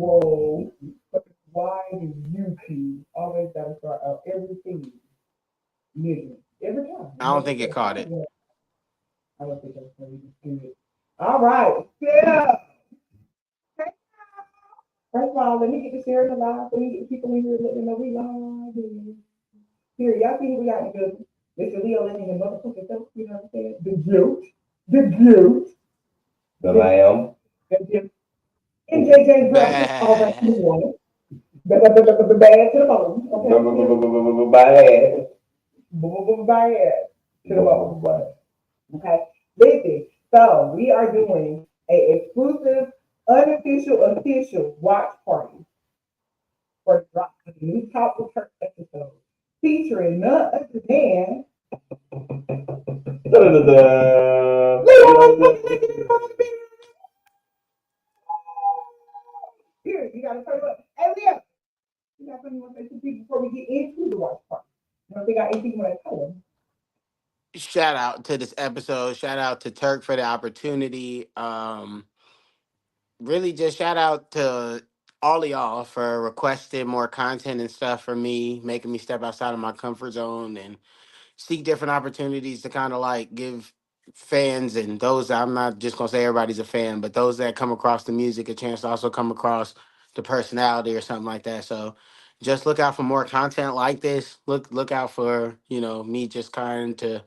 Whoa. Why do you keep always gotta start out everything? Nigga. Every time. I don't think it caught it. I don't think that's going to be good. All right. Yeah. First of all, let me get the shares alive. Let me get the people in here let them know we live. Here, y'all see who we got in the building. Mr. Leo letting him motherfucking self, you know what I'm saying? The guilt. The guilt. The lamb. The guilt. And JJ Brown, all right, Bah. the one. Bad to the bone. Okay. Bad. Bad to the bone. Okay. Listen, so we are doing a exclusive, unofficial, official watch party for drop the new Talk with Turk episode featuring none other than here, you gotta turn it up. Hey Leo, you got something you want to say to people before we get into the watch party? You don't think I anything you want to tell them? Shout out to this episode. Shout out to Turk for the opportunity. Really just shout out to all of y'all for requesting more content and stuff for me, making me step outside of my comfort zone and seek different opportunities to kind of like give fans and those that I'm not just gonna say everybody's a fan, but those that come across the music a chance to also come across the personality or something like that. So just look out for more content like this. Look out for, me just kind to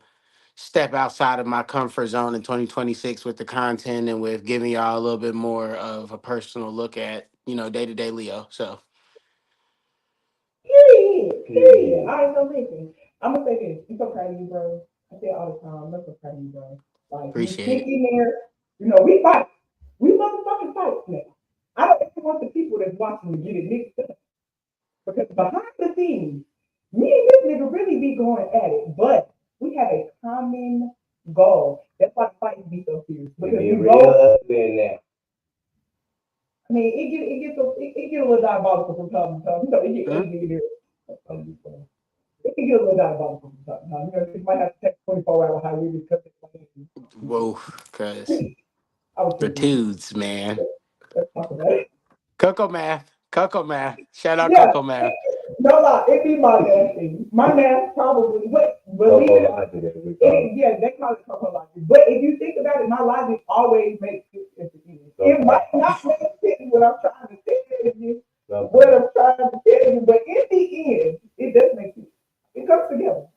step outside of my comfort zone in 2026 with the content and with giving y'all a little bit more of a personal look at, day-to-day Leo. So Period. All right, so listen, I'm gonna say this. I'm so proud of you, bro. I say it all the time. I'm so proud of you, bro. Like you appreciate stick it. in there. We fight. We motherfucking fight now. I don't ever want the people that's watching to get it mixed up because behind the scenes, me and this nigga really be going at it, but we have a common goal. That's why the fight be so fierce because we real both. ugly in that. I mean, it get a little diabolical from time to time. It get Mhm. ugly in there. It can get a little diabolical from time to time. You might have to take 24 hour high really because it's Whoa, cause I was the thinking, tudes, man. let's talk about it. Coco Math. Coco Math. Shout out Yeah, Coco Math. no lie, it be my math thing. My math probably, but believe yeah, they call it Coco logic. But if you think about it, my logic always makes sense at the end. It might not make sense what I'm trying to tell you, what I'm trying to tell you, but in the end, it does make sense. It comes together.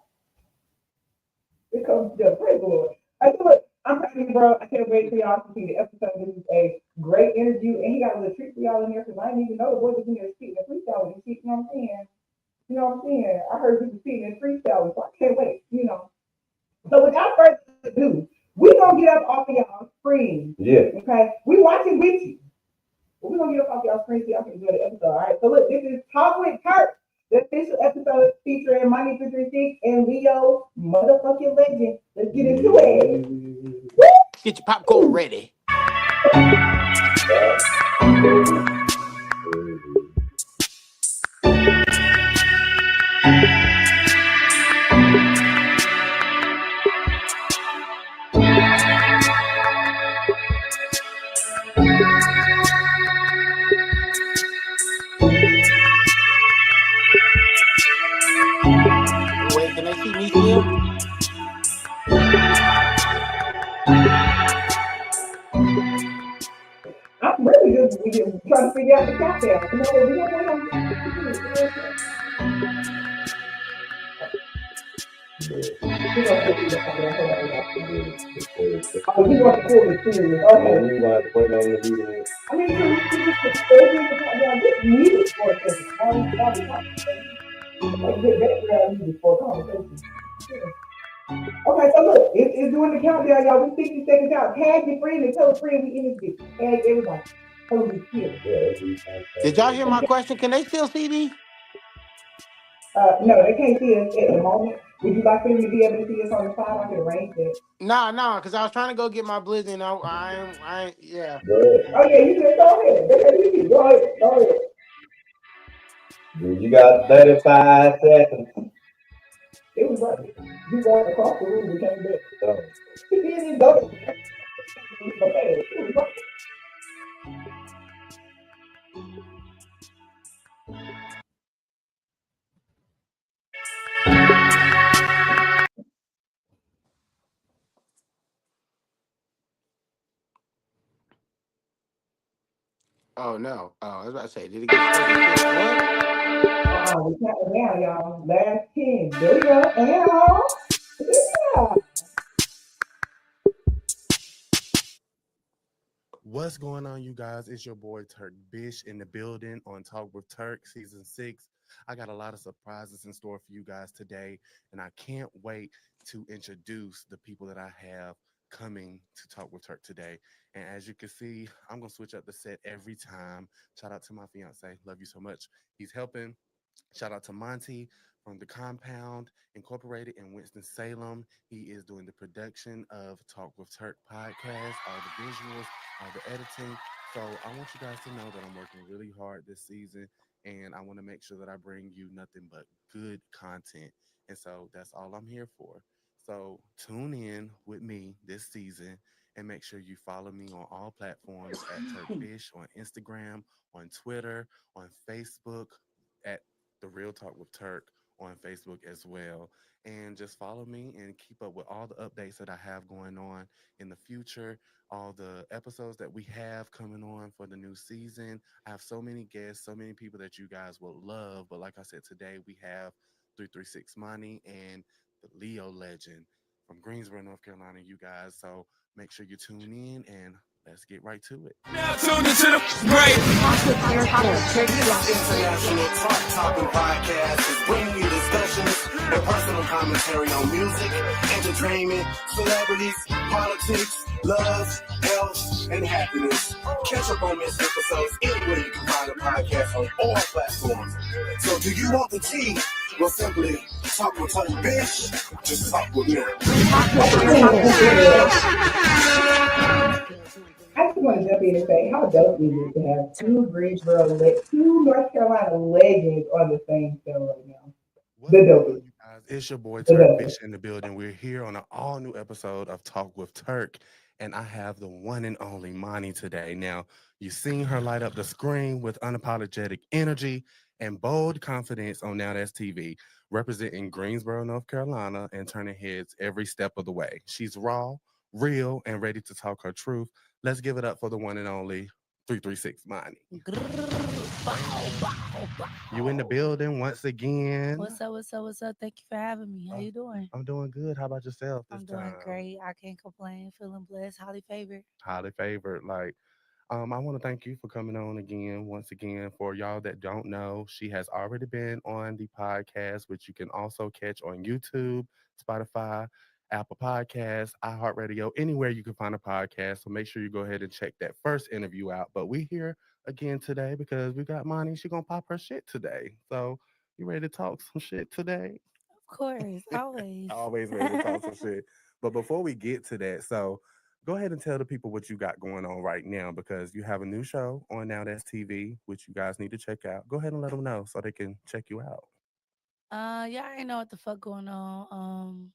It comes together. Praise the Lord. I do it. I'm proud of you, bro. I can't wait for y'all to see the episode. This is a great interview, and he got a little treat for y'all in there because I didn't even know the boy was in there speaking and freestyling and shit. You know what I'm saying? You know what I'm saying? I heard people speaking and freestyling, so I can't wait. So without further ado, we gonna get up off of y'all screen. Yeah. Okay? We watching with you. But we're gonna get up off y'all screen so y'all can enjoy the episode. All right. So look, this is Talk with Turk, the official episode featuring Money 336 and Leo motherfucking legend. Let's get into it. Get your popcorn ready. Wait, can they see me still? I'm really just trying to figure out the countdown. You know what? We don't want we're gonna put the countdown. Hold on, oh, you want the full experience. Okay. You gonna have to wait on the video. I mean, can we just the countdown? Just music for a second. While we talk. Like good background music for a conversation. Yeah. Okay, so look, it's doing the countdown, y'all. We 60 seconds out. Tag your friend and tell a friend we in this bitch. Tag everybody. Holy shit. Did y'all hear my question? Can they still see me? No, they can't see us at the moment. Would you like for them to be able to see us on the side? I can arrange that. Nah, because I was trying to go get my blizz and yeah. Oh yeah, you can go ahead. Go ahead. Go ahead. You got 35 seconds. It was right. You walked across the room, we came back. So. He didn't go. Okay. Oh no. Oh, I was about to say, did it get stuck at 10? What? We counting down, y'all. Last 10. There we go. Ow. Yeah. What's going on, you guys? It's your boy Turk Bish in the building on Talk with Turk season 6. I got a lot of surprises in store for you guys today, and I can't wait to introduce the people that I have coming to Talk with Turk today. And as you can see, I'm gonna switch up the set every time. Shout out to my fiance, love you so much. He's helping. Shout out to Monty from the Compound Incorporated in Winston-Salem. He is doing the production of Talk with Turk podcast, all the visuals, all the editing. So I want you guys to know that I'm working really hard this season, and I want to make sure that I bring you nothing but good content. And so that's all I'm here for. So tune in with me this season and make sure you follow me on all platforms at Turkbish on Instagram, on Twitter, on Facebook, at the Real Talk with Turk on Facebook as well. And just follow me and keep up with all the updates that I have going on in the future, all the episodes that we have coming on for the new season. I have so many guests, so many people that you guys will love. But like I said, today we have 336 Money and the Leo legend from Greensboro, North Carolina, you guys. So make sure you tune in and let's get right to it. Now tuned into the great International Talk Topic Podcast is bringing you discussions and personal commentary on music, entertainment, celebrities, politics, love, health, and happiness. Catch up on missed episodes anywhere you can find a podcast on all platforms. So do you want the tea? Well, simply talk with Turk Bish. Just talk with me. I just want to jump in and say how dope is it to have two North Carolina legends on the same show right now. What's The going on, dopest. you guys? It's your boy The Turk dopest. Bish in the building. We're here on an all new episode of Talk with Turk, and I have the one and only Monty today. Now, you've seen her light up the screen with unapologetic energy and bold confidence on Now That's TV, representing Greensboro, North Carolina, and turning heads every step of the way. She's raw, real, and ready to talk her truth. Let's give it up for the one and only 336 Monty. You in the building once again. What's up? What's up? What's up? Thank you for having me. How you doing? I'm doing good. How about yourself this I'm doing time? great. I can't complain. Feeling blessed. Highly favored. Highly favored. I want to thank you for coming on again, once again. For y'all that don't know, she has already been on the podcast, which you can also catch on YouTube, Spotify, Apple Podcasts, iHeartRadio, anywhere you can find a podcast. So make sure you go ahead and check that first interview out. But we here again today because we got Monty. She gonna pop her shit today. So you ready to talk some shit today? Of course, always. Always ready to talk some shit. But before we get to that, so go ahead and tell the people what you got going on right now because you have a new show on Now That's TV, which you guys need to check out. Go ahead and let them know so they can check you out. Yeah, I ain't know what the fuck going on.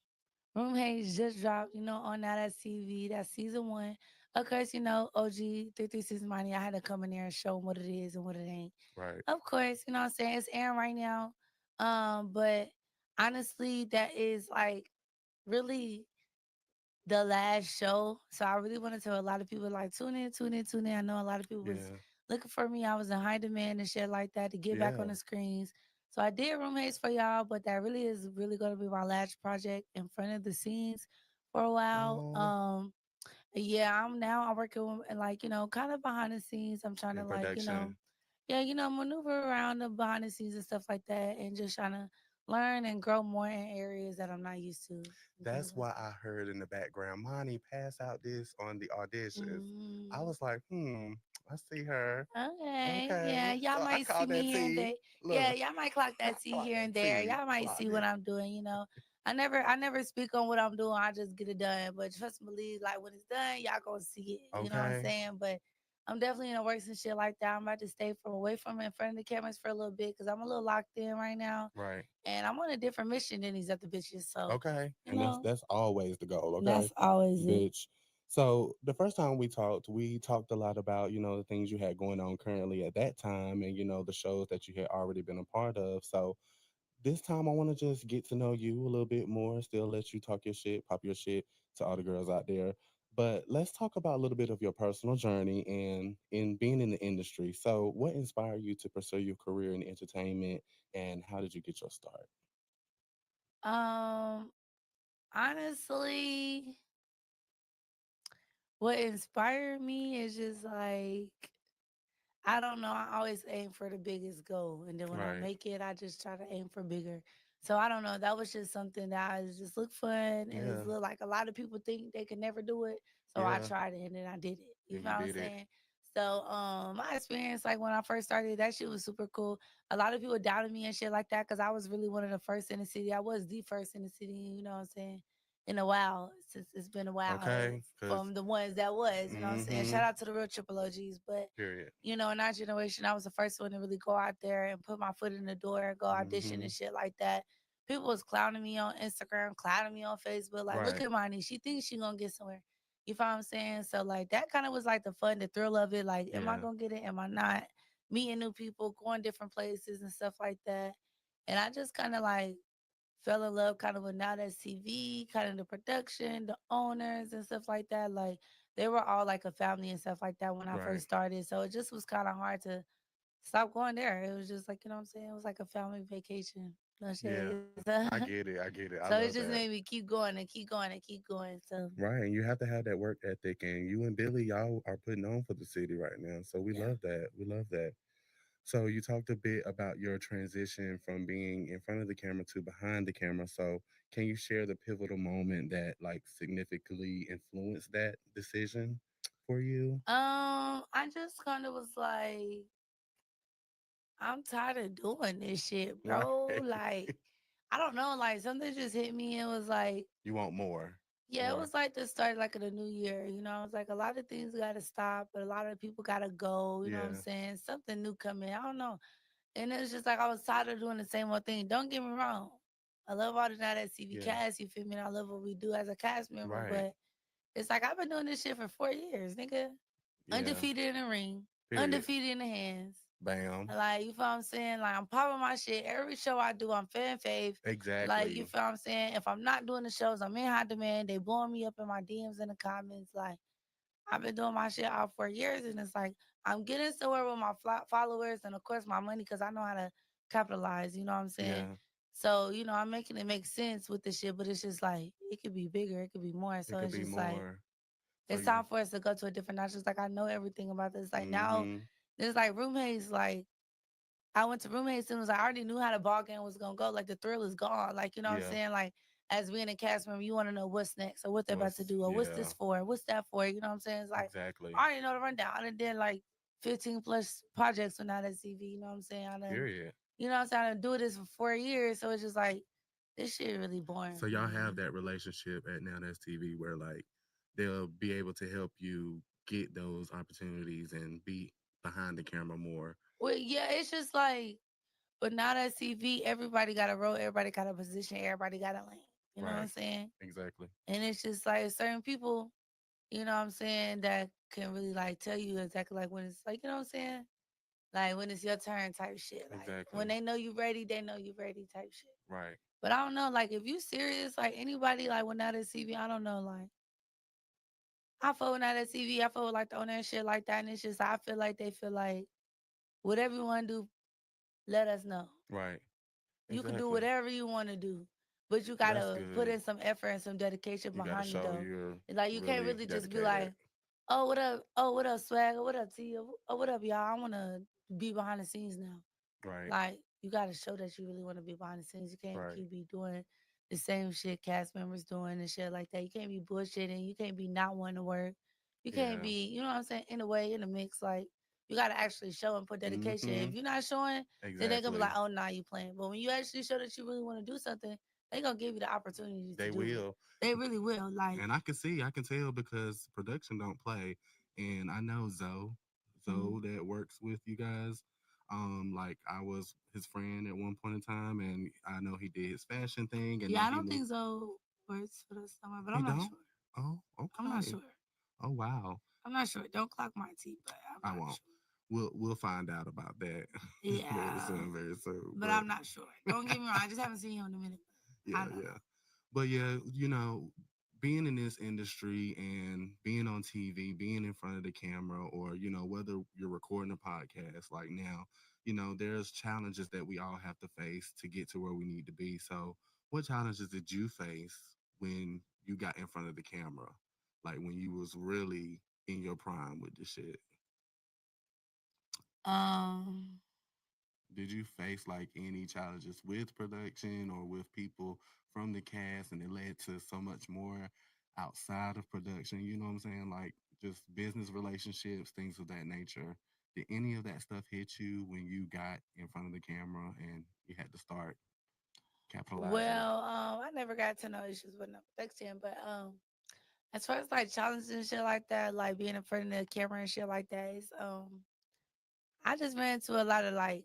Room Hayes just dropped, on Now That's TV. That's season 1. Of course, OG 336 Money. I had to come in there and show them what it is and what it ain't. Right. Of course, you know what I'm saying? It's airing right now. But honestly, that is like really the last show. So I really want to tell a lot of people like tune in, tune in, tune in. I know a lot of people was Yeah. looking for me. I was in high demand and shit like that to get back on Yeah. the screens. So I did roommates for y'all, but that really is really gonna be my last project in front of the scenes for a while. Oh, Yeah, I'm working with, and like, kind of behind the scenes. I'm trying to in like, production. yeah, maneuver around the behind the scenes and stuff like that and just trying to learn and grow more in areas that I'm not used to. You feel That's why I heard in the background, Monty pass out this on the auditions. I Mm. was like, I see her. Okay. Yeah, Okay. y'all So I might see called me that here and T. there. Yeah, Look, y'all might clock that T clock here and that there. T. Y'all might see Clocked what it. I'm doing. I never speak on what I'm doing. I just get it done. But trust me, believe, like when it's done, y'all gonna see it. You know what I'm Okay. saying? But I'm definitely in the works and shit like that. I'm about to stay from away from in front of the cameras for a little bit because I'm a little locked in right now. Right. And I'm on a different mission than these other bitches. So, Okay. you And that's know, that's always the goal, okay? that's always it. Bitch. So the first time we talked a lot about, the things you had going on currently at that time and, the shows that you had already been a part of. So this time I want to just get to know you a little bit more, still let you talk your shit, pop your shit to all the girls out there. But let's talk about a little bit of your personal journey and in being in the industry. So what inspired you to pursue your career in entertainment and how did you get your start? Um, honestly, what inspired me is just like I don't know. I always aim for the biggest goal, and then when I Right. make it, I just try to aim for bigger. So I don't know. That was just something that I just look fun, and it's Yeah. look like a lot of people think they can never do it. So I Yeah. tried it, and then I did it. You And know you what I'm did it. saying? So my experience, like when I first started, that shit was super cool. A lot of people doubted me and shit like that because I was really one of the first in the city. I was the first in the city. You know what I'm saying? In a while, since it's been a while Okay. Cause from the ones that was. You know what I'm saying? mm-hmm. Shout out to the real triple OGs, but Period. in our generation, I was the first one to really go out there and put my foot in the door and go audition Mm-hmm. and shit like that. People was clowning me on Instagram, clowning me on Facebook. Like, look Right. at Money. She thinks she gonna get somewhere. You feel what I'm saying? So like that kind of was like the fun, the thrill of it. Like, am I Yeah. gonna get it? Am I not? Meeting new people, going different places and stuff like that. And I just kind of like fell in love kind of with Now That's TV, kind of the production, the owners and stuff like that. Like they were all like a family and stuff like that when I Right. first started. So it just was kind of hard to stop going there. It was just like, you know what I'm saying? It was like a family vacation. No Yeah. shade. I get it. I get it. I So it love just that. made me keep going and keep going and keep going. So Right. And you have to have that work ethic. And you and Billy, y'all are putting on for the city right now. So we yeah. love that. We love that. So you talked a bit about your transition from being in front of the camera to behind the camera. So can you share the pivotal moment that like significantly influenced that decision for you? I just kind of was like, I'm tired of doing this shit, Right. bro. Like, I don't know, like something just hit me and was like, You want more. yeah, it More. was like the start like of the new year. I was like a lot of things gotta stop, but a lot of people gotta go. You know what I'm Yeah. saying? Something new coming. I don't know. And it's just like I was tired of doing the same old thing. Don't get me wrong. I love all the Night at TV Yeah. cast, you feel me? And I love what we do as a cast member, Right. but it's like I've been doing this shit for 4 years, nigga. Yeah. Undefeated in the ring, Period. undefeated in the hands. Bam. Like, you feel what I'm saying? Like, I'm popping my shit. Every show I do, I'm fan fave. Like, you Exactly. feel what I'm saying? If I'm not doing the shows, I'm in high demand. They blowing me up in my DMs in the comments. Like, I've been doing my shit out for years, and it's like I'm getting somewhere with my followers and, of course, my money because I know how to capitalize. You know what I'm saying? Yeah. So, I'm making it make sense with the shit, but it's just like it could be bigger, it could be more. It So could it's be just like more. So it's you. time for us to go to a different notch. It's like I know everything about this. Like now, Mm-hmm. there's like roommates. Like I went to roommates and was like, I already knew how the ball game was gonna go. Like the thrill is gone. Like you know what I'm Yeah. saying? Like as being a cast member, you want to know what's next or what they're about to What's do or what's yeah. this for, what's that for. You know what I'm saying? It's like Exactly. I already know the rundown. I done did like 15 plus projects when I at CV. You know what I'm saying? I done, Period. you know what I'm saying? I done do this for 4 years. So it's just like this shit really boring So for y'all me. have that relationship at Now That's TV where like they'll be able to help you get those opportunities and be behind the camera more. Well, yeah, it's just like, but now that CV, everybody got a role, everybody got a position, everybody got a lane. You know what I'm Right. saying? Exactly. And it's just like certain people, you know what I'm saying, that can really like tell you exactly like when it's like, you know what I'm saying? Like when it's your turn type shit. Like when Exactly. they know you ready, they know you ready type shit. Right. But I don't know, like if you serious, like anybody like when that is CV, I don't know, like I feel when that is CV, I feel like the owner and shit like that. And it's just I feel like they feel like whatever you want to do, let us know. Right. You can do Exactly. whatever you want to do, but you That's gotta put good. in some effort and some dedication You got to behind it show though. you're It's like you can't really really just be dedicated. like, oh what up, swag, or what up T, or what up y'all. I wanna be behind the scenes now. Right. Like you gotta show that you really wanna be behind the scenes. You can't Right. keep be doing the same shit cast members doing and shit like that. You can't be bullshitting. You can't be not wanting to work. You can't Yeah. be, you know what I'm saying, in a way, in a mix. Like you gotta actually show and put dedication. Mm-hmm. If you're not showing, then they're gonna be Exactly. like, oh nah, you playing. But when you actually show that you really want to do something, they gonna give you the opportunity to They do it. will. They really will. Like, And I can tell because production don't play. And I know mhm. Zoe that works with you guys. Like I was his friend at one point in time, and I know he did his fashion thing, and Yeah, then I he don't moved. think so works for the summer, but He I'm not don't. sure. Oh, I'm not okay. sure. Oh wow. I'm not sure. Don't clock my tea, but I'm I not won't. sure. We'll find out about that very Yeah, soon, very soon. but But I'm not sure. Don't get me wrong. I just haven't seen him in a minute. I yeah, don't yeah. know. But yeah, being in this industry and being on TV, being in front of the camera, or whether you're recording a podcast like now, there's challenges that we all have to face to get to where we need to be. So, what challenges did you face when you got in front of the camera? Like when you was really in your prime with the shit? Um, Did you face like any challenges with production or with people from the cast, and it led to so much more outside of production? You know what I'm saying? Like just business relationships, things of that nature. Did any of that stuff hit you when you got in front of the camera and you had to start capitalizing? well, I never got to no issues with no production, but as far as like challenges and shit like that, like being in front of the camera and shit like that, is I just ran into a lot of like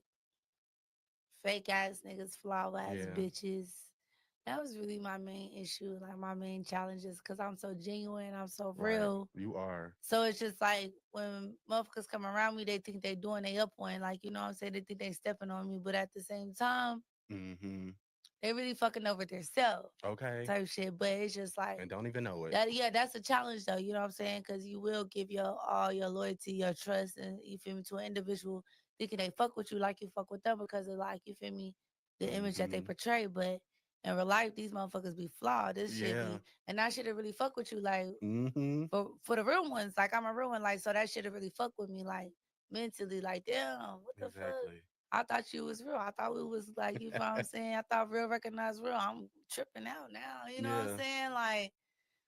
fake ass niggas, flaw ass Yeah, bitches. That was really my main issue, like my main challenges, because I'm so genuine, I'm so right. real. You are. So it's just like when motherfuckers come around me, they think they doing they up one, like you know what I'm saying. They think they stepping on me, but at the same time, Mm-hmm. they really fucking over themselves Okay. type shit. But it's just like And don't even know it. that. Yeah, that's a challenge though. You know what I'm saying? Because you will give your all your loyalty, your trust, and you feel me to an individual thinking they fuck with you like you fuck with them because of like you feel me the image that they Mm-hmm. portray. But in real life, these motherfuckers be flawed. This shit Yeah. be, and I should have really fuck with you like Mm-hmm. for the real ones. Like I'm a real one. Like so that should have really fuck with me like mentally. Like damn, what the fuck? Exactly. I thought you was real. I thought we was like, you know what I'm saying? I thought real recognized real. I'm tripping out now. You know what I'm Yeah. saying? Like,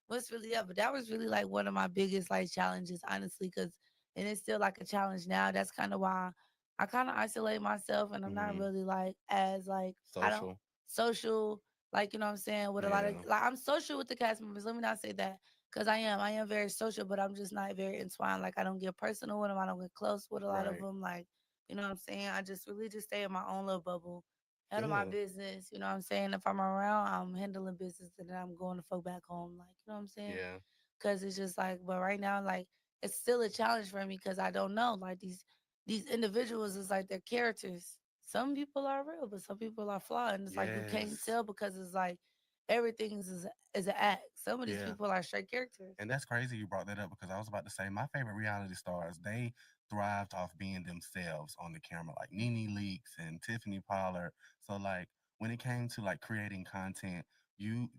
what's really up? But that was really like one of my biggest like challenges, honestly, because and it's still like a challenge now. That's kind of why I kind of isolate myself and I'm not Mm-hmm. really like as like I don't Social. social like you know what I'm saying with a lot of Yeah. like I'm social with the cast members. Let me not say that because I am very social, but I'm just not very entwined. Like I don't get personal with them. I don't get close with a lot of Right. them. Like you know what I'm saying. I just really just stay in my own little bubble, handle my Good. business. You know what I'm saying. If I'm around, I'm handling business, and then I'm going to fuck back home. Like you know what I'm saying. Yeah. Cause it's just like, but right now, like it's still a challenge for me because I don't know. Like these individuals is like their characters. Some people are real, but some people are flawed, and it's like you can't Yes. tell because it's like everything is an act. Some of these Yeah. people are straight characters. And that's crazy you brought that up because I was about to say my favorite reality stars, they thrived off being themselves on the camera, like Nene Leakes and Tiffany Pollard. So like when it came to like creating content, you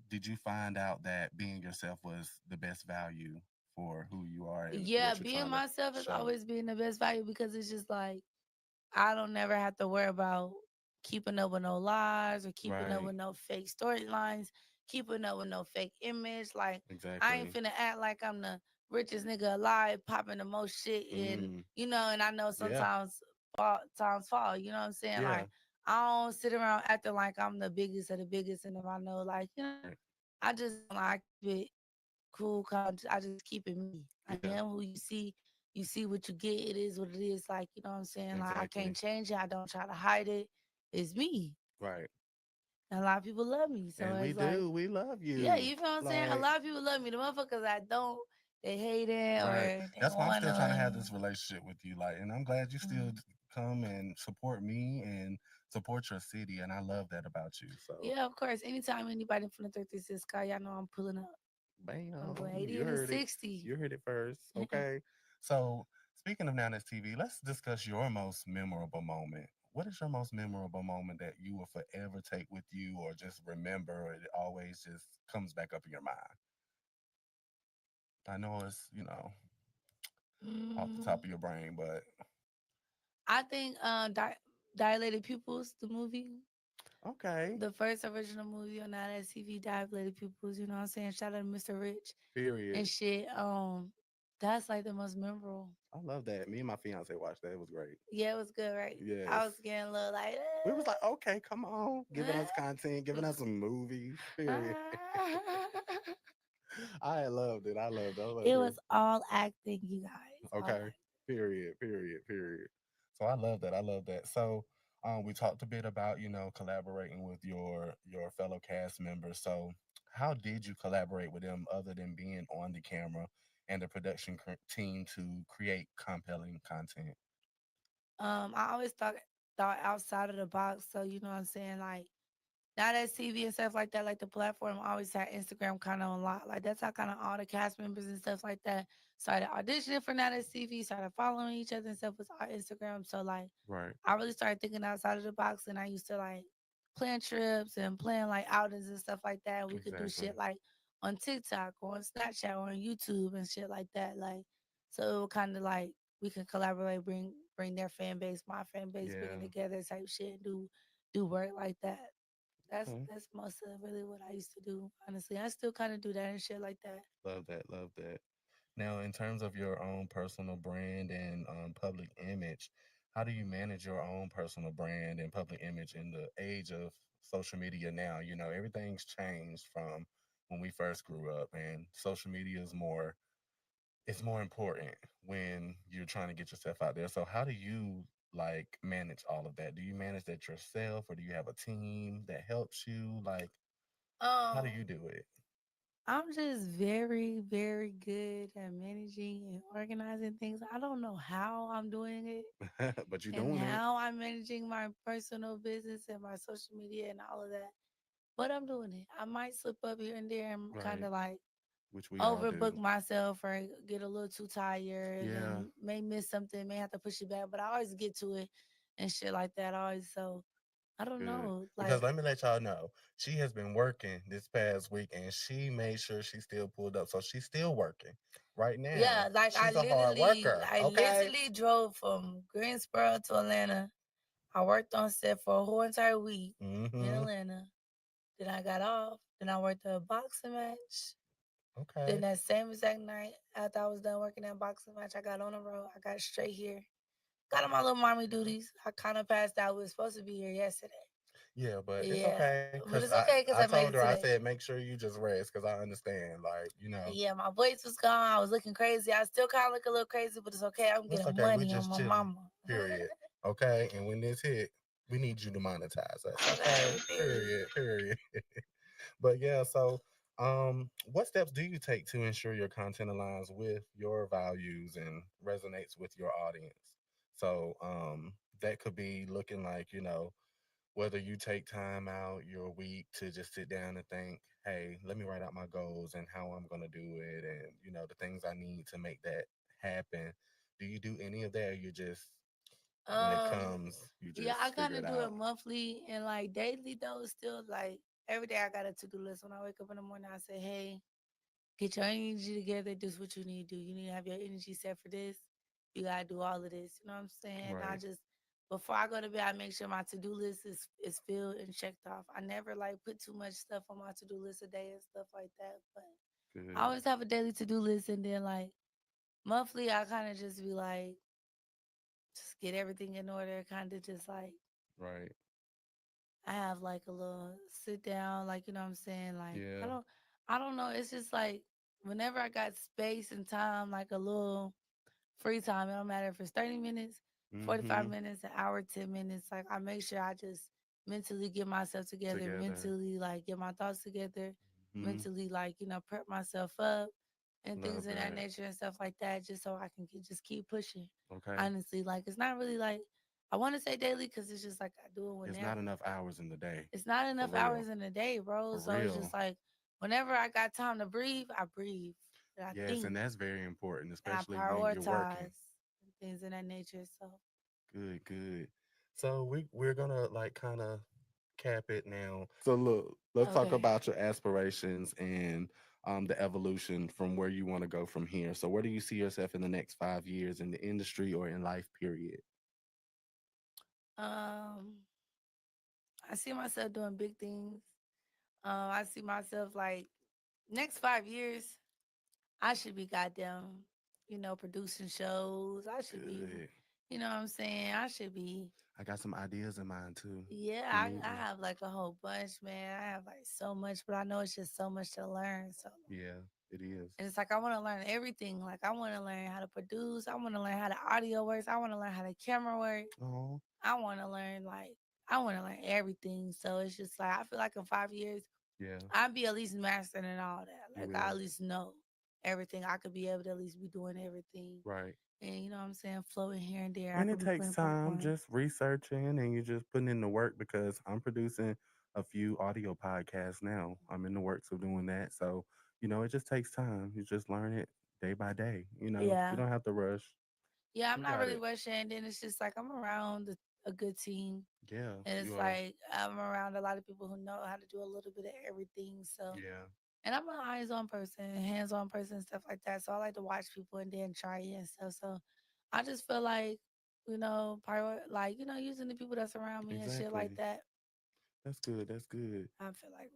find out that being yourself was the best value for who you are and Yeah, what you're being trying to myself has show. always been the best value because it's just like I don't never have to worry about keeping up with no lies or keeping up Right. with no fake storylines, keeping up with no fake image. Like I ain't Exactly. finna act like I'm the richest nigga alive, popping the most shit in, Mm. you know. And I know Yeah. sometimes times fall. You know what I'm saying? Yeah. Like I don't sit around acting like I'm the biggest of the biggest, and if I know, like you know, Right. I just don't like keep it cool, calm. I just keep it me. I Yeah. am who you see. You see what you get. It is what it is. Like you know what I'm saying. Like I can't Exactly. change it. I don't try to hide it. It's me. Right. And a lot of people love me. So And we it's like, do. We love yeah, you. you feel what I'm saying. A Like, lot of people love me. The motherfuckers I don't, they hate it or right. they That's why I'm still trying to wanna. have this relationship with you. Like, and I'm glad you still Mm. come and support me and support your city. And I love that about you. So, Yeah, of course. Anytime anybody from the 36 car, y'all know I'm pulling up. I'm bam, going 80 you and a heard it. 60. You heard it first. Okay. So, speaking of Now That's TV, let's discuss your most memorable moment. What is your most memorable moment that you will forever take with you or just remember, or it always just comes back up in your mind? I know it's, off the top Mm, of your brain, but I think Dilated Pupils, the movie. okay. The first original movie on that TV, Dilated Pupils, you know what I'm saying? Shout out to Mr. Rich and Period. shit. That's like the most memorable. I love that. Me and my fiance watched that. It was great. Yeah, it was good, right? Yes. I was getting a little like, We was like, okay, come on, giving us uh, content, giving us some movies. Period. uh. I loved it. I loved it. I loved It it. was all acting, you guys. All Okay. acting. Period. Period. Period. So I love that. I love that. So we talked a bit about collaborating with your fellow cast members. So how did you collaborate with them other than being on the camera? and the production team to create compelling content? I always thought outside of the box. So you know what I'm saying? Like now that TV and stuff like that, like the platform always had Instagram kind of on lock. Like that's how kind of all the cast members and stuff like that started auditioning for Now That's TV, started following each other and stuff with our Instagram. So like Right. I really started thinking outside of the box, and I used to like plan trips and plan like outings and stuff like that. We could do Exactly. shit like on TikTok or on Snapchat or on YouTube and shit like that. Like so it would kind of like we can collaborate, bring their fan base, my fan base, bring Yeah. it together type shit, and do work like that. That's Okay. that's most of really what I used to do. Honestly, I still kind of do that and shit like that. Love that. Love that. Now, in terms of your own personal brand and public image, how do you manage your own personal brand and public image in the age of social media now? You know, everything's changed from when we first grew up, and social media is more, it's more important when you're trying to get yourself out there. So how do you like manage all of that? Do you manage that yourself, or do you have a team that helps you? Like, how do you Um, do it? I'm just very, very good at managing and organizing things. I don't know how I'm doing it But you're and doing it. how I'm managing my personal business and my social media and all of that. But I'm doing it. I might slip up here and there and kind Right. of like Which we all overbook do. myself or get a little too tired Yeah. and may miss something, may have to push it back. But I always get to it and shit like that. I always so I don't Good. know. Because Like let me let y'all know, she has been working this past week and she made sure she still pulled up. So she's still working right now. yeah, like She's a hard worker. I Okay. literally drove from Greensboro to Atlanta. I worked on set for a whole entire week in Mm-hmm. Atlanta. Then I got off. Then I worked a boxing match. Then Okay. that same exact night, after I was done working that boxing match, I got on the road. I got straight here. Got on my little mommy duties. I kind of passed out. We was supposed to be here yesterday. Yeah, but it's Yeah, okay. Cause but it's okay I because I told made her, it I today. said, make sure you just rest because I understand. Like, you know, Yeah, my voice was gone. I was looking crazy. I still kind of look a little crazy, but it's okay. I'm that's getting okay. We money on just my chilling. mama. Period. Okay. And when this hit, we need you to monetize us. Okay. Okay, period. Period. Period. But yeah, so what steps do you take to ensure your content aligns with your values and resonates with your audience? So that could be looking like, you know, whether you take time out your week to just sit down and think, hey, let me write out my goals and how I'm gonna do it and you know the things I need to make that happen. Do you do any of that or you just when it Um, comes, you yeah, I just kind figure it of do it out? monthly and like daily though. It's still like every day I got a to-do list. When I wake up in the morning, I say, "Hey, get your energy together. This is what you need to do. You need to have your energy set for this. You gotta do all of this." You know what I'm saying? I Right. just before I go to bed, I make sure my to-do list is filled and checked off. I never like put too much stuff on my to-do list a day and stuff like that. But I Good. always have a daily to-do list, and then like monthly, I kind of just be like, just get everything in order. Kind of just like Right. I have like a little sit down, like you know what I'm saying. Like Yeah. I don't know. It's just like whenever I got space and time, like a little free time. It don't matter if it's 30 minutes, 45 Mm-hmm. minutes, an hour, 10 minutes. Like I make sure I just mentally get myself together, Together. mentally like get my thoughts together, Mm-hmm. mentally like, prep myself up and things Love of that that. nature and stuff like that, just so I can just keep pushing. Okay. Honestly, like it's not really like I want to say daily because it's just like I do it It's not whenever. enough hours in the day. It's not For enough real. hours in a day, bro. For So it's real. just like whenever I got time to breathe, I breathe. And I Yes, think and that's very important, and I especially when you're working. prioritize and things of that nature. So Good, good. So we're gonna like kind of cap it now. So look, let's talk okay. about your aspirations and the evolution from where you want to go from here. So where do you see yourself in the next 5 years in the industry or in life, period? Um, I see myself doing big things. I see myself like next 5 years, I should be goddamn, producing shows. I should be, Good. what I'm saying? I should be. I got some ideas in mind too. Yeah, You need I to. have like a whole bunch, man. I have like so much, but I know it's just so much to learn. So Yeah, it is. and it's like I want to learn everything. Like I want to learn how to produce. I want to learn how the audio works. I want to learn how the camera works. Oh, I want to learn I want to learn everything. So it's just like I feel like in 5 years yeah, I'll be at least mastering all that. you Like I will. at least know. everything. I could be able to at least be doing everything. Right. And you know what I'm saying, floating here and there. I And it could be takes putting time popcorn. just researching and you just putting in the work because I'm producing a few audio podcasts now. I'm in the works of doing that. So, it just takes time. You just learn it day by day. You Yeah. don't have to rush. Yeah, I'm You not got really it. rushing. And then it's just like I'm around a good team. Yeah, And it's you are. like I'm around a lot of people who know how to do a little bit of everything. So, Yeah, and I'm an eyes-on person, hands-on person, and stuff like that. So I like to watch people and then try it and stuff. So I just feel like, using the people that's around me and shit like exactly. that. That's good. That's good. I feel like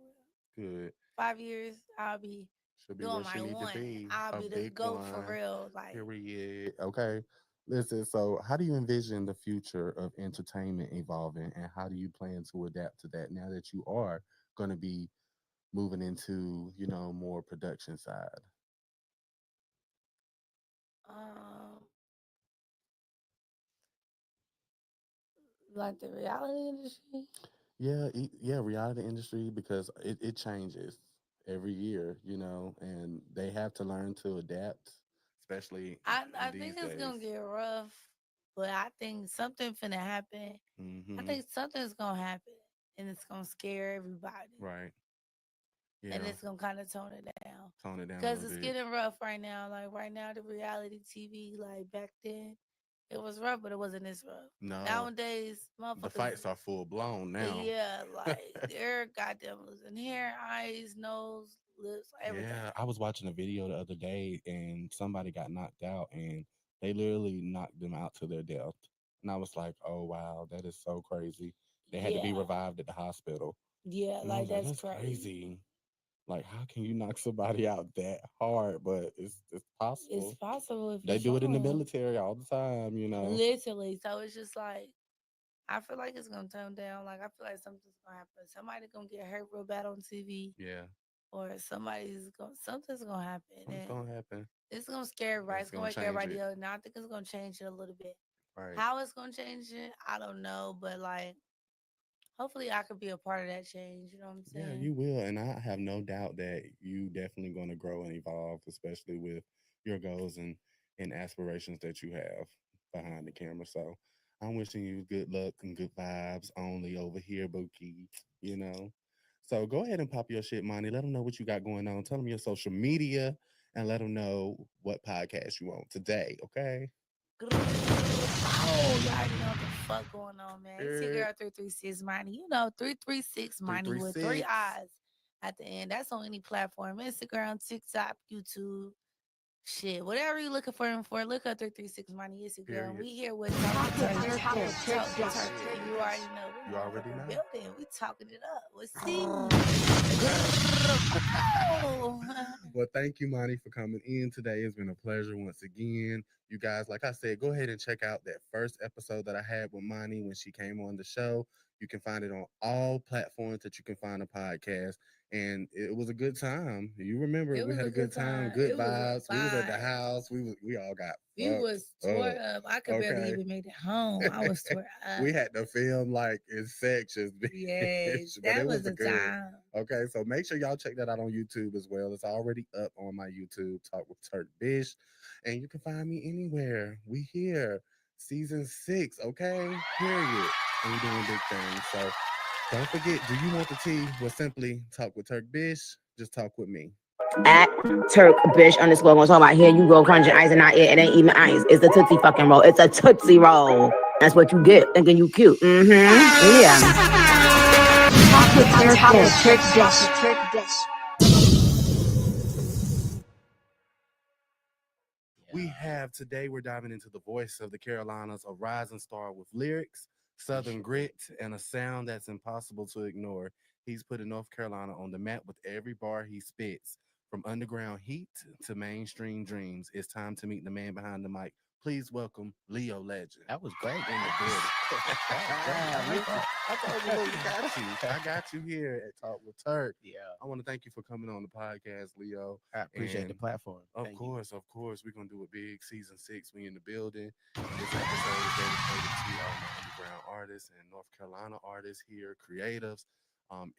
Good. 5 years, I'll be Should be doing where she my need to one. be. I'll A be the big GOAT for one. real. Like, Period. Okay. Listen, so how do you envision the future of entertainment evolving and how do you plan to adapt to that now that you are going to be moving into, more production side? um, like the reality industry. Yeah, yeah, reality industry because it changes every year, and they have to learn to adapt, especially I in think these it's days. gonna get rough, but I think something finna happen. I Hmm. think something's gonna happen, and it's gonna scare everybody, Right. and Yeah. it's gonna kind of tone it down, Tone it down a cause little it's bit. getting rough right now. Like right now, the reality TV, like back then, it was rough, but it wasn't this rough. No, Nowadays, the motherfuckers, fights are full blown now. yeah, like they're goddamn losing hair, eyes, nose, lips, everything. Yeah, I was watching a video the other day and somebody got knocked out and they literally knocked them out to their death. And I was like, oh, wow, that is so crazy. They had to be Yeah, revived at the hospital. yeah, And I like was like, that's that's crazy. crazy. Like, how can you knock somebody out that hard? But it's It's possible. possible if you They do it in the fall. military all the time. Literally. So it's just like I feel like it's gonna tone down. Like I feel like something's gonna happen. Somebody gonna get hurt real bad on TV, Yeah, or something's gonna happen, something's and going to happen. it's gonna scare And everybody. it's It's gonna going to wake change everybody it. up. Now I think it's gonna change it a little bit. Right. How it's gonna change it, I don't know, but like hopefully I could be a part of that change. You know what I'm Yeah, saying? you will. And I have no doubt that you definitely going to grow and evolve, especially with your goals and aspirations that you have behind the camera. So I'm wishing you good luck and good vibes only over here, Bookie, you know. So go ahead and pop your shit, Monty. Let them know what you got going on. Tell them your social media and let them know what podcast you on today, okay? Oh, you already know what the fuck going on, man. It's your Er, girl 336 Money. You know, 336 Money with three 336. eyes at the end. That's on any platform. Instagram, TikTok, YouTube. Shit, whatever you looking for him for, look up 336 Money. It's your girl. Period. We here with Talk with Turk. Talk with Turk. You already know. We You already motherfucking know. building. We talking it up. Let's see. Oh. Well, thank you, Monty, for coming in today. It's been a pleasure once again. You guys, like I said, go ahead and check out that first episode that I had with Monty when she came on the show. You can find it on all platforms that you can find a podcast. And it was a good time. You remember It we was had a a good good time, time. good It was a vibes. We was at the vibe. house. We all got You fucked was tore up. up. I could barely Okay. even make it home. I was tore up. We had to film like in sections, Yes, bitch, but that it was was a the good. time. Okay, so make sure y'all check that out on YouTube as well. It's already up on my YouTube, Talk with Turk Bish, and you can find me anywhere. We here, season 6. Okay, period. And we doing big things. So don't forget. Do you want the tea? Well, simply talk with Turk Bish. Just talk with me. At Turk Bish underscore gonna talk about here you go crunching ice and not it. It ain't even ice. It's a Tootsie fucking roll. It's a Tootsie roll. That's what you get thinking you cute. Mm-hmm. Yeah. Talk with Turk Dish. We have today, we're diving into the voice of the Carolinas, a rising star with lyrics, southern grit, and a sound that's impossible to ignore. He's putting North Carolina on the map with every bar he spits. From underground heat to mainstream dreams, it's time to meet the man behind the mic. Please welcome Leo Legend. That was great. In the building. I told you, look, I got you here at Talk with Turk. Yeah, I want to thank you for coming on the podcast, Leo. I appreciate the And platform. of Thank you. course, we're gonna do a big season 6. We in the building. This episode is dedicated to all my underground artists and North Carolina artists here, creatives.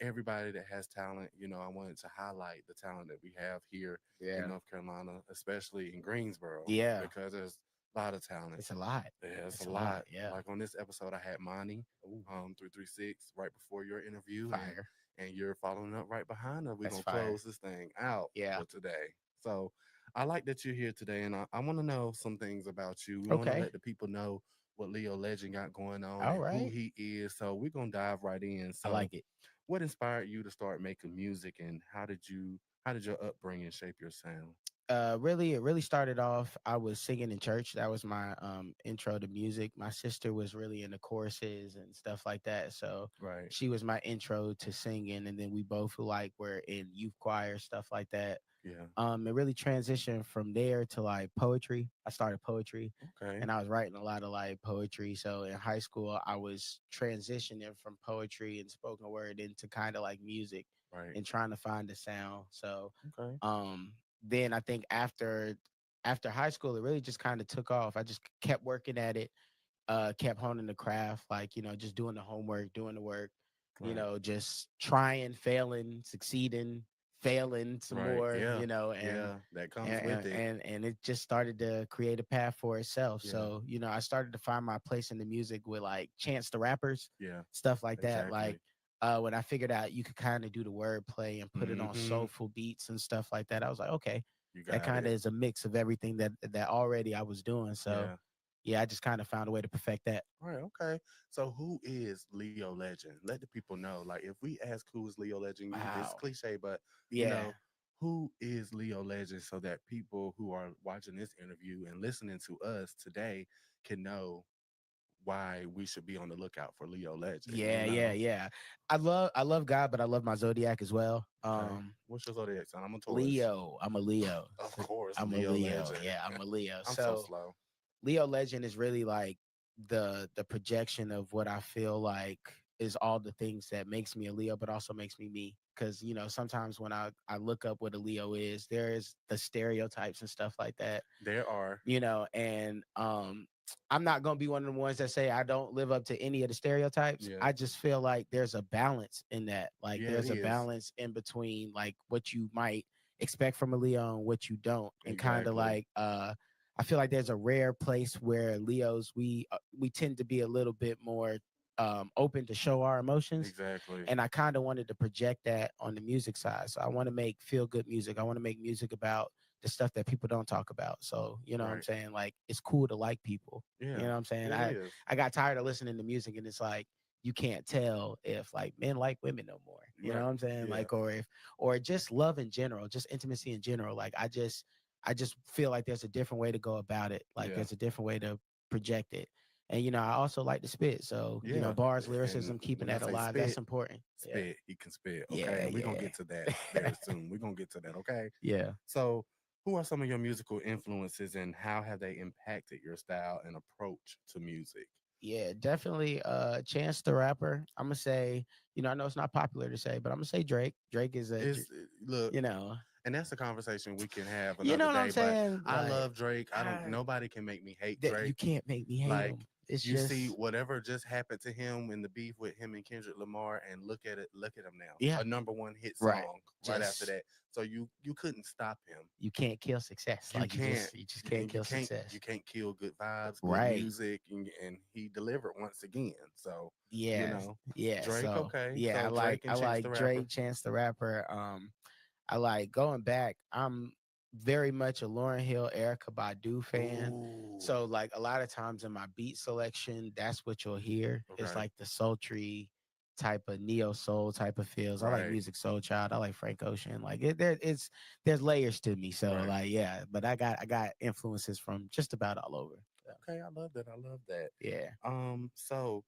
everybody that has talent. I wanted to highlight the talent that we have here in North Carolina, especially in Greensboro. Yeah. Because there's a lot of talent. It's a lot. Yeah, it's It's a lot. Yeah. Like on this episode, I had Monty, 336, right before your interview. Fire. And you're following up right behind her. We're That's going to fire. close this thing out Yeah. for today. So I like that you're here today, and I want to know some things about you. We want to Okay. let the people know what Leo Legend got going on All and who right. he is. So we're going to dive right in. I So like it. what inspired you to start making music, and how did your upbringing shape your sound? It really started off. I was singing in church. That was my intro to music. My sister was really into choruses and stuff like that. So Right. she was my intro to singing, and then we both were in youth choir, stuff like that. Yeah. It really transitioned from there to like poetry. I started poetry. Okay. And I was writing a lot of like poetry. So in high school, I was transitioning from poetry and spoken word into kind of like music Right. and trying to find a sound. So Okay. then I think after high school, it really just kind of took off. I just kept working at it, kept honing the craft, like, just doing the homework, doing the work, Right. just trying, failing, succeeding, failing some Right. more, Yeah. and That comes with it. and it just started to create a path for itself. Yeah. So, I started to find my place in the music with like Chance the Rappers, Yeah. stuff like that. Exactly. Like when I figured out you could kind of do the wordplay and put it on soulful beats and stuff like that, I was like, okay, You that got kind of it. is a mix of everything that already I was doing. So Yeah. I just kind of found a way to perfect that. All right, okay. So who is Leo Legend? Let the people know. Like if we ask who is Leo Legend, it's Wow. cliche, but Yeah. who is Leo Legend so that people who are watching this interview and listening to us today can know why we should be on the lookout for Leo Legend. Yeah. I love God, but I love my zodiac as well. Okay. What's your zodiac sign? I'm a Taurus. Leo. I'm a Leo. Of course, I'm Leo a Leo. Legend. Yeah, I'm a Leo. I'm so slow. Leo Legend is really like the projection of what I feel like is all the things that makes me a Leo, but also makes me me. Because sometimes when I look up what a Leo is, there is the stereotypes and stuff like that. There are. And I'm not gonna be one of the ones that say I don't live up to any of the stereotypes. Yeah. I just feel like there's a balance in that. Like Yeah, there's it a is. balance in between like what you might expect from a Leo and what you don't, and kind of Exactly. like I feel like there's a rare place where Leos we tend to be a little bit more open to show our emotions. Exactly. And I kind of wanted to project that on the music side. So I want to make feel good music. I want to make music about the stuff that people don't talk about. So, what I'm Right. saying? Like, it's cool to like people. Yeah. You know what I'm saying? It is. I got tired of listening to music, and it's like, you can't tell if like men like women no more. You know Right. what I'm saying? Yeah. Like, or just love in general, just intimacy in general. Like, I just feel like there's a different way to go about it. Like, Yeah. there's a different way to project it. And I also like to spit. So Yeah. bars, And lyricism, keeping when I that say alive. spit, That's important. Spit. He can spit. Okay. Yeah, And we're gonna yeah. get to that very soon. We're gonna get to that. Okay. Yeah. So who are some of your musical influences and how have they impacted your style and approach to music? Yeah, definitely. Chance the Rapper. I'm gonna say, I know it's not popular to say, but I'm gonna say Drake. Drake is Look, you know, and that's a conversation we can have you know another what I'm day. saying? But I Like, love Drake. I- Nobody can make me hate that Drake. you can't make me hate Like, him. It's you just see whatever just happened to him in the beef with him and Kendrick Lamar, and look at him now. Yeah. A number one hit song Right. right Just- after that. So you couldn't stop him. you can't kill success. You Like can't. you just can't kill success. You can't kill good vibes, good Right. music, and he delivered once again. So Yeah. Yeah. Drake, so, okay. Yeah, So Drake and I Chance like the Rapper. Drake, Chance the Rapper. I like going back. I'm very much a Lauryn Hill, Erica Badu fan. Ooh. So like a lot of times in my beat selection, that's what you'll hear. It's Okay. like the sultry type of neo soul type of feels. I like Right. Music Soul Child. I like Frank Ocean. Like there's layers to me. So Right. like yeah, but I got influences from just about all over. So, Okay, I love that. I love that. yeah. So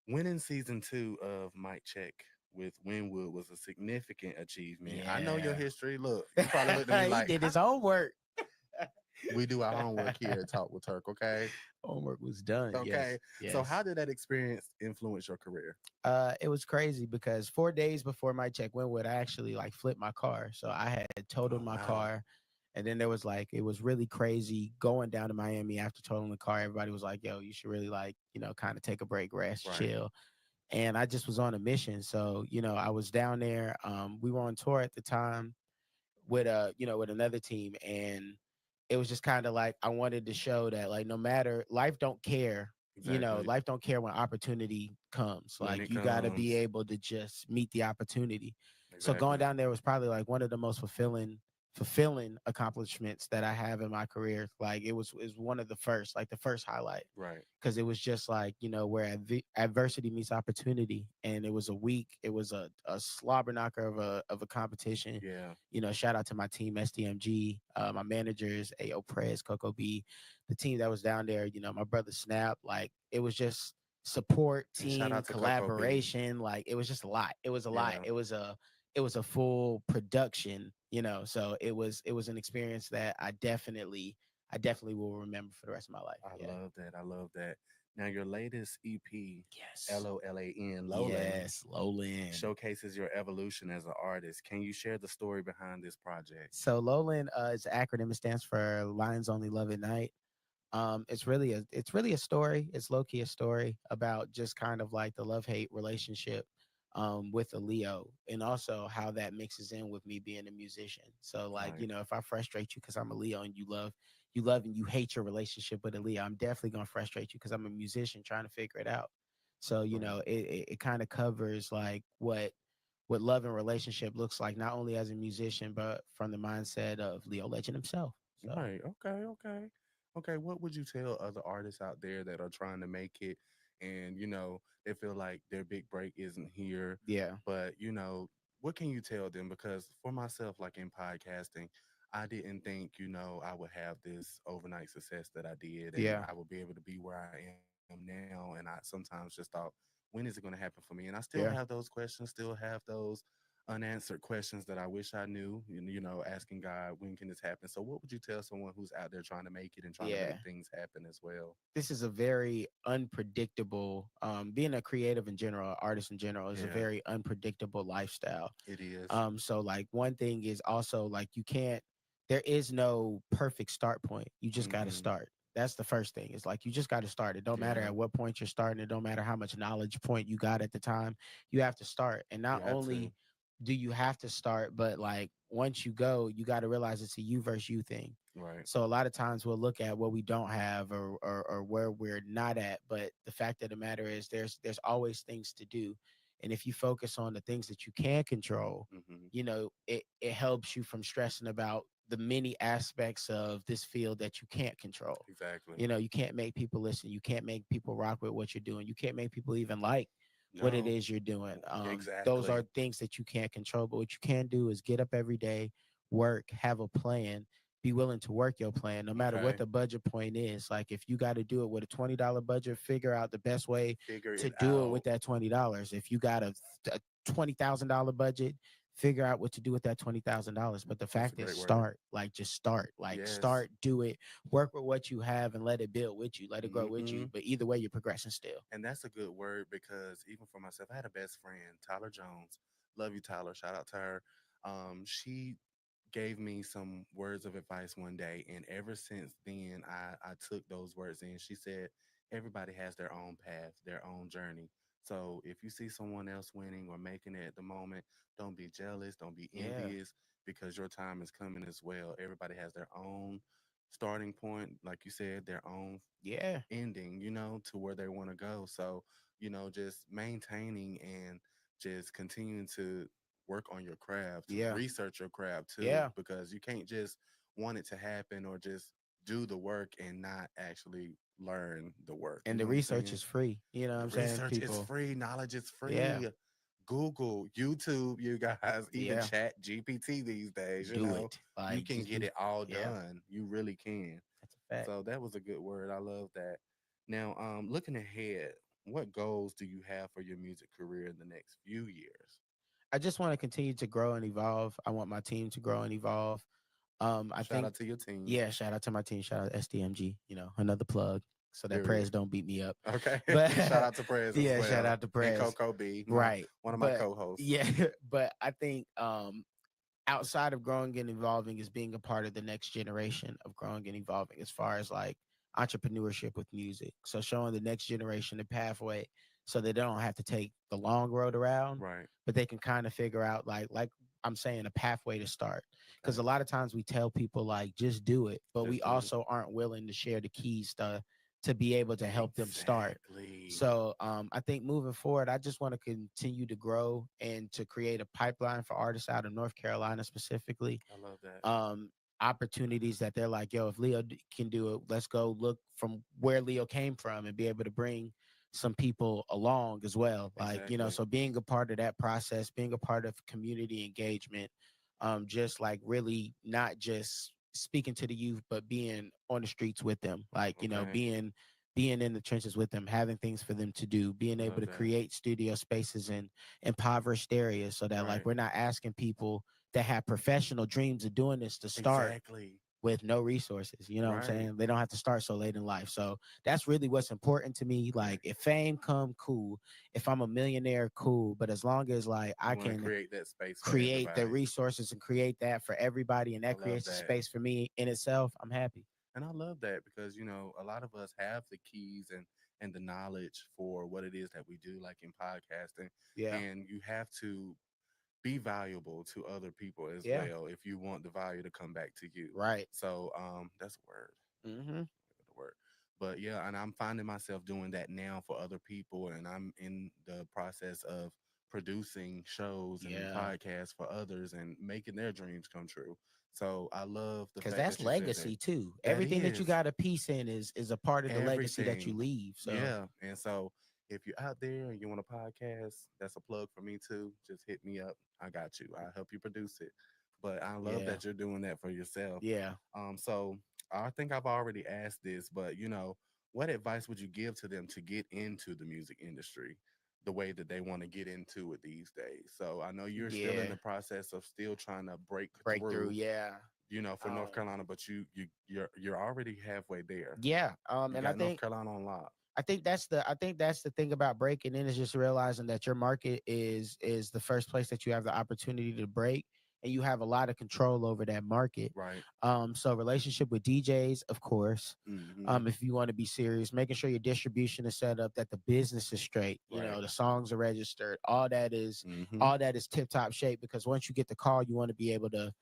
winning season 2 of Mic Check with Winwood was a significant achievement. I know your Yeah. history. Look, you probably looked at me He like, did his homework. we do our homework here at Talk with Turk, okay? Homework was done. Okay. Yes. So how did that experience influence your career? It was crazy because 4 days before my check Winwood, I actually like flipped my car. So I had totaled my wow. car. And then there was like, it was really crazy going down to Miami after totaling the car. Everybody was like, yo, you should really like, kind of take a break, rest, Right. chill. and I just was on a mission. So, I was down there. We were on tour at the time with with another team, and it was just kind of like I wanted to show that, like, no matter, life don't care. Exactly. Life don't care when opportunity comes. When Like, it you got to be comes. able to just meet the opportunity. So going Exactly. down there was probably like one of the most fulfilling accomplishments that I have in my career. Like, it was one of the first, like the first highlight, Right. because it was just like, where adversity meets opportunity. And it was a week, it was a slobber knocker of a competition. Yeah. Shout out to my team, SDMG, my managers, AO Prez, Coco B, the team that was down there, my brother Snap. Like, it was just support, And shout team out to Coco B. collaboration. Like, it was just a lot. It was a lot. Yeah. It was a full production, so it was an experience that I definitely will remember for the rest of my life. I Yeah. love that. I love that. Now, your latest EP, Yes. Lowland, Yes, Lowland. showcases your evolution as an artist. Can you share the story behind this project? So Lowland is an acronym. It stands for Lions Only Love at Night. It's really a story. It's low key a story about just kind of like the love hate relationship with a Leo, and also how that mixes in with me being a musician. So, like, Right. if I frustrate you because I'm a Leo, and you love and you hate your relationship with a Leo, I'm definitely gonna frustrate you because I'm a musician trying to figure it out. So, Right. it kind of covers like what love and relationship looks like, not only as a musician, but from the mindset of Leo Legend himself. So Right. Okay. Okay. Okay. What would you tell other artists out there that are trying to make it and, they feel like their big break isn't here? yeah, But, what can you tell them? Because for myself, like in podcasting, I didn't think, I would have this overnight success that I did and yeah, I would be able to be where I am now. And I sometimes just thought, when is it going to happen for me? And I still have yeah. those questions, still have those unanswered questions that I wish I knew, asking God, when can this happen? So, what would you tell someone who's out there trying to make it and trying to make Yeah, things happen as well? this is a very unpredictable, being a creative in general, artist in general, is a Yeah, very unpredictable lifestyle. it is. So, like, one thing is also, like, there is no perfect start point. You just got to Mm-hmm. start. That's the first thing. It's like, you just got to start. It don't matter Yeah, at what point you're starting. It don't matter how much knowledge point you got at the time. You have to start. And you not have to. only do you have to start, but like, once you go, you got to realize it's a you versus you thing. Right. So a lot of times we'll look at what we don't have, or where we're not at. But the fact of the matter is, there's always things to do. And if you focus on the things that you can control, Mm-hmm. it helps you from stressing about the many aspects of this field that you can't control. Exactly. You can't make people listen. You can't make people rock with what you're doing. You can't make people even like what it No, is you're doing. Those exactly. are things that you can't control. But what you can do is get up every day, work, have a plan, be willing to work your plan, no matter what Okay. the budget point is. Like, if you got to do it with a $20 budget, figure out the best way Figure to it do it out. with that $20. If you got a $20,000 budget, figure out what to do with that $20,000. But the That's a fact is, great word. start. Like, just start. Like, Yes. start, do it, work with what you have, and let it build with you, let it grow with Mm-hmm. you. But either way, you're progressing still. And that's a good word because even for myself, I had a best friend, Tyler Jones. Love you, Tyler. Shout out to her. She gave me some words of advice one day, and ever since then, I took those words in. She said, "Everybody has their own path, their own journey. So if you see someone else winning or making it at the moment, don't be jealous, don't be Yeah. envious, because your time is coming as well. Everybody has their own starting point, like you said, their own Yeah. ending, to where they want to go. So, just maintaining and just continuing to work on your craft, to Yeah. research your craft too, Yeah. because you can't just want it to happen or just do the work and not actually learn the work. You And know the what I'm research saying? is free. You know what The I'm saying? research is People. free, knowledge is Yeah. free. Google, YouTube, you guys, even Yeah. chat GPT these days, Do it. you Like, can just get do. it all Yeah. done. You really can. That's a fact. So that was a good word. I love that. Now, looking ahead, what goals do you have for your music career in the next few years? I just want to continue to grow and evolve. I want my team to grow and evolve. I Shout think, out to your team. yeah, shout out to my team. Shout out SDMG, another plug so that Period. Prez don't beat me up. Okay. But Shout out to Prez as yeah, shout well. out to And Prez. Coco B, my Right. one of my But co-hosts. yeah, but I think outside of growing and evolving is being a part of the next generation of growing and evolving as far as like entrepreneurship with music. So showing the next generation the pathway so that they don't have to take the long road around, Right. but they can kind of figure out like I'm saying, a pathway to start. Because a Okay. lot of times we tell people like just do it, but we Just do it. also aren't willing to share the keys to be able to help them start. Exactly. So I think moving forward, I just want to continue to grow and to create a pipeline for artists out of North Carolina specifically. I love that. Um, Opportunities that they're like, yo, if Leo can do it, let's go look from where Leo came from and be able to bring some people along as well. Like, Exactly. so being a part of that process, being a part of community engagement, just like really not just speaking to the youth, but being on the streets with them, like, Okay. being in the trenches with them, having things for them to do, being I able love to that. create studio spaces in impoverished areas so that like Right. we're not asking people that have professional dreams of doing this to start Exactly. with no resources. You know what I'm Right. saying? They don't have to start so late in life. So that's really what's important to me. Right. Like if fame come, cool. If I'm a millionaire, cool. But as long as like I You want to can create that space for create the everybody. resources and create that for everybody, and I that love creates a that. space for me in itself, I'm happy. And I love that because, a lot of us have the keys and the knowledge for what it is that we do, like in podcasting. Yeah. And you have to be valuable to other people as Yeah. well if you want the value to come back to you. Right. So that's a word. Mm-hmm. The word. But yeah, and I'm finding myself doing that now for other people, and I'm in the process of producing shows and Yeah. podcasts for others and making their dreams come true. So I love the Because fact that's that you said that. legacy too. That Everything that you is got a piece in is a part of the legacy that you everything. leave. So Yeah. And so if you're out there and you want a podcast, that's a plug for me too. Just hit me up. I got you. I'll help you produce it. But I love yeah. that you're doing that for yourself. Yeah. So I think I've already asked this, but what advice would you give to them to get into the music industry the way that they want to get into it these days? So I know you're still in Yeah. the process of still trying to break Breakthrough. through, Yeah. for North Carolina, but you're already halfway there. Yeah. You And I got North think Carolina on lock. that's the thing about breaking in, is just realizing that your market is the first place that you have the opportunity to break, and you have a lot of control over that market. Right. So relationship with DJs, of course. Hmm. If you want to be serious, making sure your distribution is set up, that the business is straight, Right. the songs are registered, Hmm. all that is tip top shape. Because once you get the call, you want to be able to,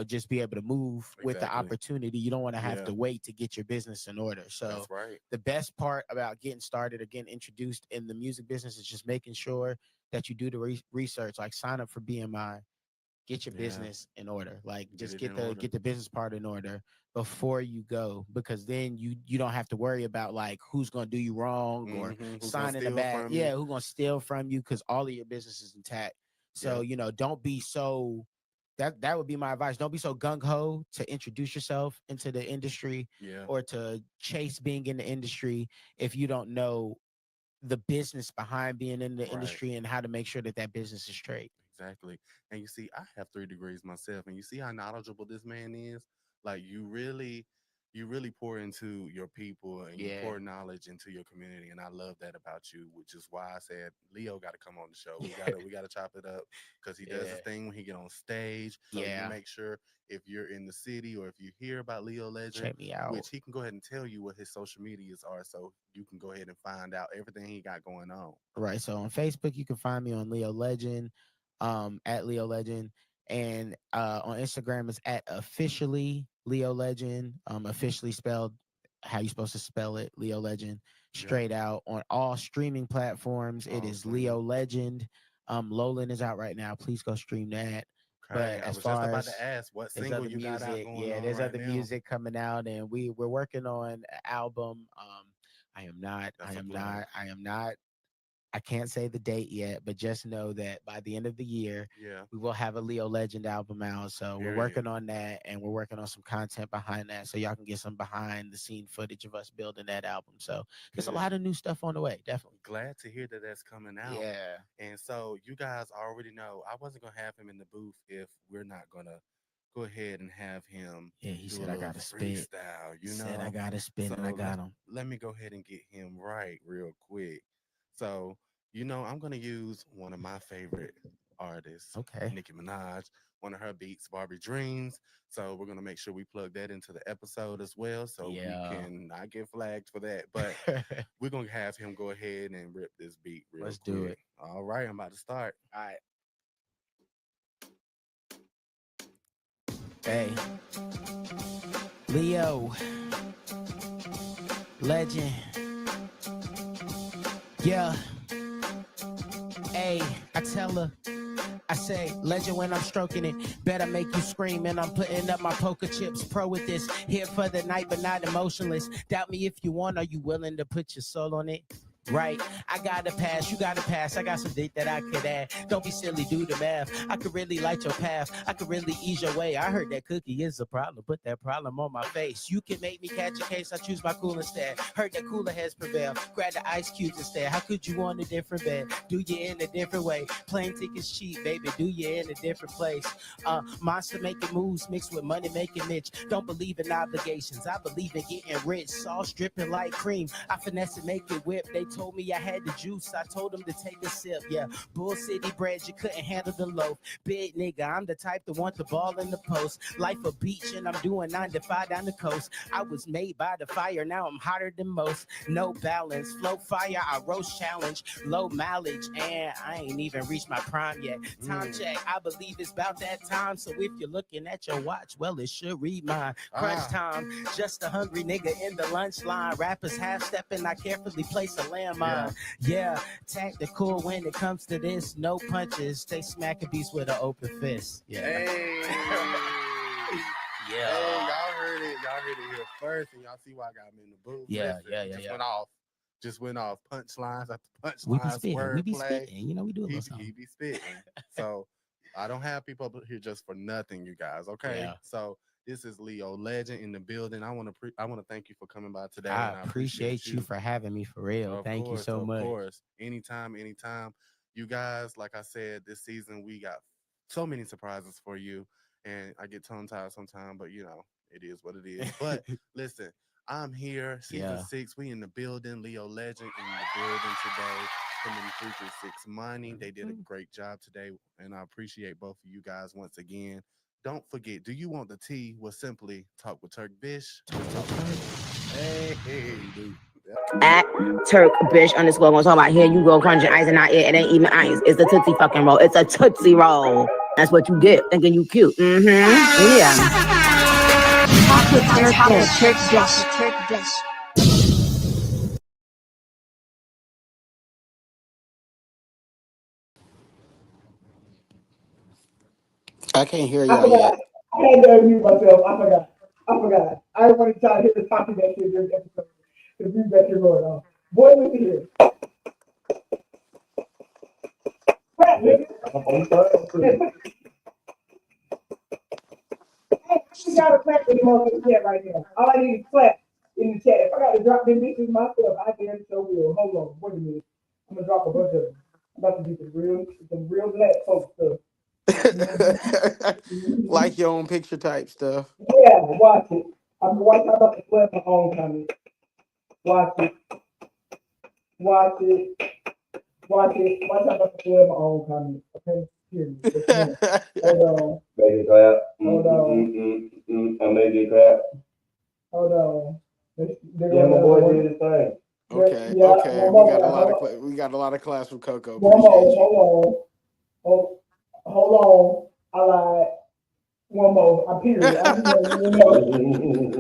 just be able to move with the Exactly. opportunity. You don't want to have Yeah, to wait to get your business in order. So that's right. the best part about getting started or getting introduced in the music business is just making sure that you do the research, like sign up for BMI, get your Yeah, business in order, like get just it in order. get the business part in order before you go, because then you don't have to worry about like who's going to do you wrong or Who's gonna signing a steal bad, from you? yeah, who's going to steal from you, because all of your business is intact. So Yep. don't be so, that would be my advice. Don't be so gung-ho to introduce yourself into the industry Yeah. or to chase being in the industry if you don't know the business behind being in the Right. industry and how to make sure that that business is straight. Exactly. And you see, I have 3 degrees myself, and you see how knowledgeable this man is. Like you really pour into your people and you Yeah. pour knowledge into your community. And I love that about you, which is why I said Leo got to come on the show. We gotta chop it up because he does Yeah. his thing when he get on stage. So you Yeah. make sure if you're in the city or if you hear about Leo Legend, Check me out. which he can go ahead and tell you what his social medias are, so you can go ahead and find out everything he got going on. Right. So on Facebook, you can find me on Leo Legend, at Leo Legend, and on Instagram is at officially Leo Legend, officially spelled how you supposed to spell it, Leo Legend, Yep. straight out on all streaming platforms. It All is streaming. Leo Legend. Lowland is out right now. Please go stream that. Okay, But I as was just far about as to ask what there's single other you got out music, going yeah, on there's right other now. music coming out, and we're working on an album. I am not, I That's a am plug. not, I am not I can't say the date yet, but just know that by the end of the year, Yeah. we will have a Leo Legend album out. So we're Period. working on that, and we're working on some content behind that, so y'all can get some behind the scene footage of us building that album. So there's a Good. lot of new stuff on the way, definitely. Glad to hear that that's coming out. Yeah. And so you guys already know I wasn't gonna have him in the booth if we're not gonna go ahead and have him Yeah, he do a said I little gotta spit. freestyle, Said I gotta spit, and I So let got him. let me go ahead and get him right real quick. So I'm gonna use one of my favorite artists, Okay. Nicki Minaj, one of her beats, Barbie Dreams. So we're gonna make sure we plug that into the episode as well, so we can not get flagged for that. But we're gonna have him go ahead and rip this beat real Let's quick. do it. All right, I'm about to start. All right. Hey, Leo, legend, yeah. Hey, I tell her, I say, legend when I'm stroking it, better make you scream, and I'm putting up my poker chips, pro with this, here for the night but not emotionless, doubt me if you want, are you willing to put your soul on it? Right, I gotta pass, you gotta pass, I got some dick that I could add, don't be silly, do the math, I could really light your path, I could really ease your way, I heard that cookie is a problem, put that problem on my face, you can make me catch a case, I choose my cool instead, heard that cooler heads prevail, grab the ice cubes instead, how could you want a different bed, do you in a different way, plane tickets cheap, baby, do you in a different place, monster making moves mixed with money making Mitch, don't believe in obligations, I believe in getting rich, sauce dripping like cream, I finesse it, make it whip, they told me I had the juice, I told them to take a sip, yeah, Bull City bread, you couldn't handle the loaf, big nigga, I'm the type that want the ball in the post, life a beach and I'm doing 9 to 5 down the coast, I was made by the fire, now I'm hotter than most, no balance, flow fire, I roast challenge, low mileage, and I ain't even reached my prime yet, time check, I believe it's about that time, so if you're looking at your watch, well it should read mine, crunch time, just a hungry nigga in the lunch line, rappers half stepping, I carefully place a landmine, yeah, tactical when it comes to this, no punches, stay smacking beats with an open fist, yeah. Hey. Yeah. Hey, y'all heard it here first, and y'all see why I got him in the booth. Yeah, Listen, just went off punchlines after punchlines. We be spitting, wordplay. you know, we do a little He something. be spitting. So I don't have people up here just for nothing, you guys. Okay, Yeah. so this is Leo Legend in the building. I want to thank you for coming by today. I and appreciate you for having me, for real. Thank you so much. Of course, anytime. You guys, like I said, this season we got so many surprises for you, and I get tongue tied sometimes, but you know it is what it is. But listen, I'm here, season 6. We in the building. Leo Legend in the building today. From the 336 Mining, they did a great job today, and I appreciate both of you guys once again. Don't forget, do you want the tea? Well, simply talk with Turk Bish. Hey. At Turk Bish _ gonna talk about here you go crunching ice and not it ain't even ice. It's a Tootsie fucking roll. It's a Tootsie roll. That's what you get thinking you cute. Yeah. Turk Dish. I can't hear I y'all forgot. yet. I had to unmute myself. I forgot. I didn't want to try to hit the top of that shit during the episode. The view that you're going on. Boy, look at here. Crap, nigga. Hey, I just got to clap anymore in the chat right now. All I need is clap in the chat. If I got to drop them bitches myself, I damn sure will. Hold on. Wait a minute. I'm going to drop a bunch of them. I'm about to do some real black folk stuff. Like your own picture type stuff. Yeah, watch it. I'm about to flip my own comment. Watch it. Watch I'm about to flip my own comment. Okay? Period. Hold on. Make it clap. Hold on. I make it clap. Hold on. Yeah, my boy did his thing. Okay. Yeah, Okay. We got a lot of class from Coco. Hold Appreciate you. Hold on. I lied. One more. I period. That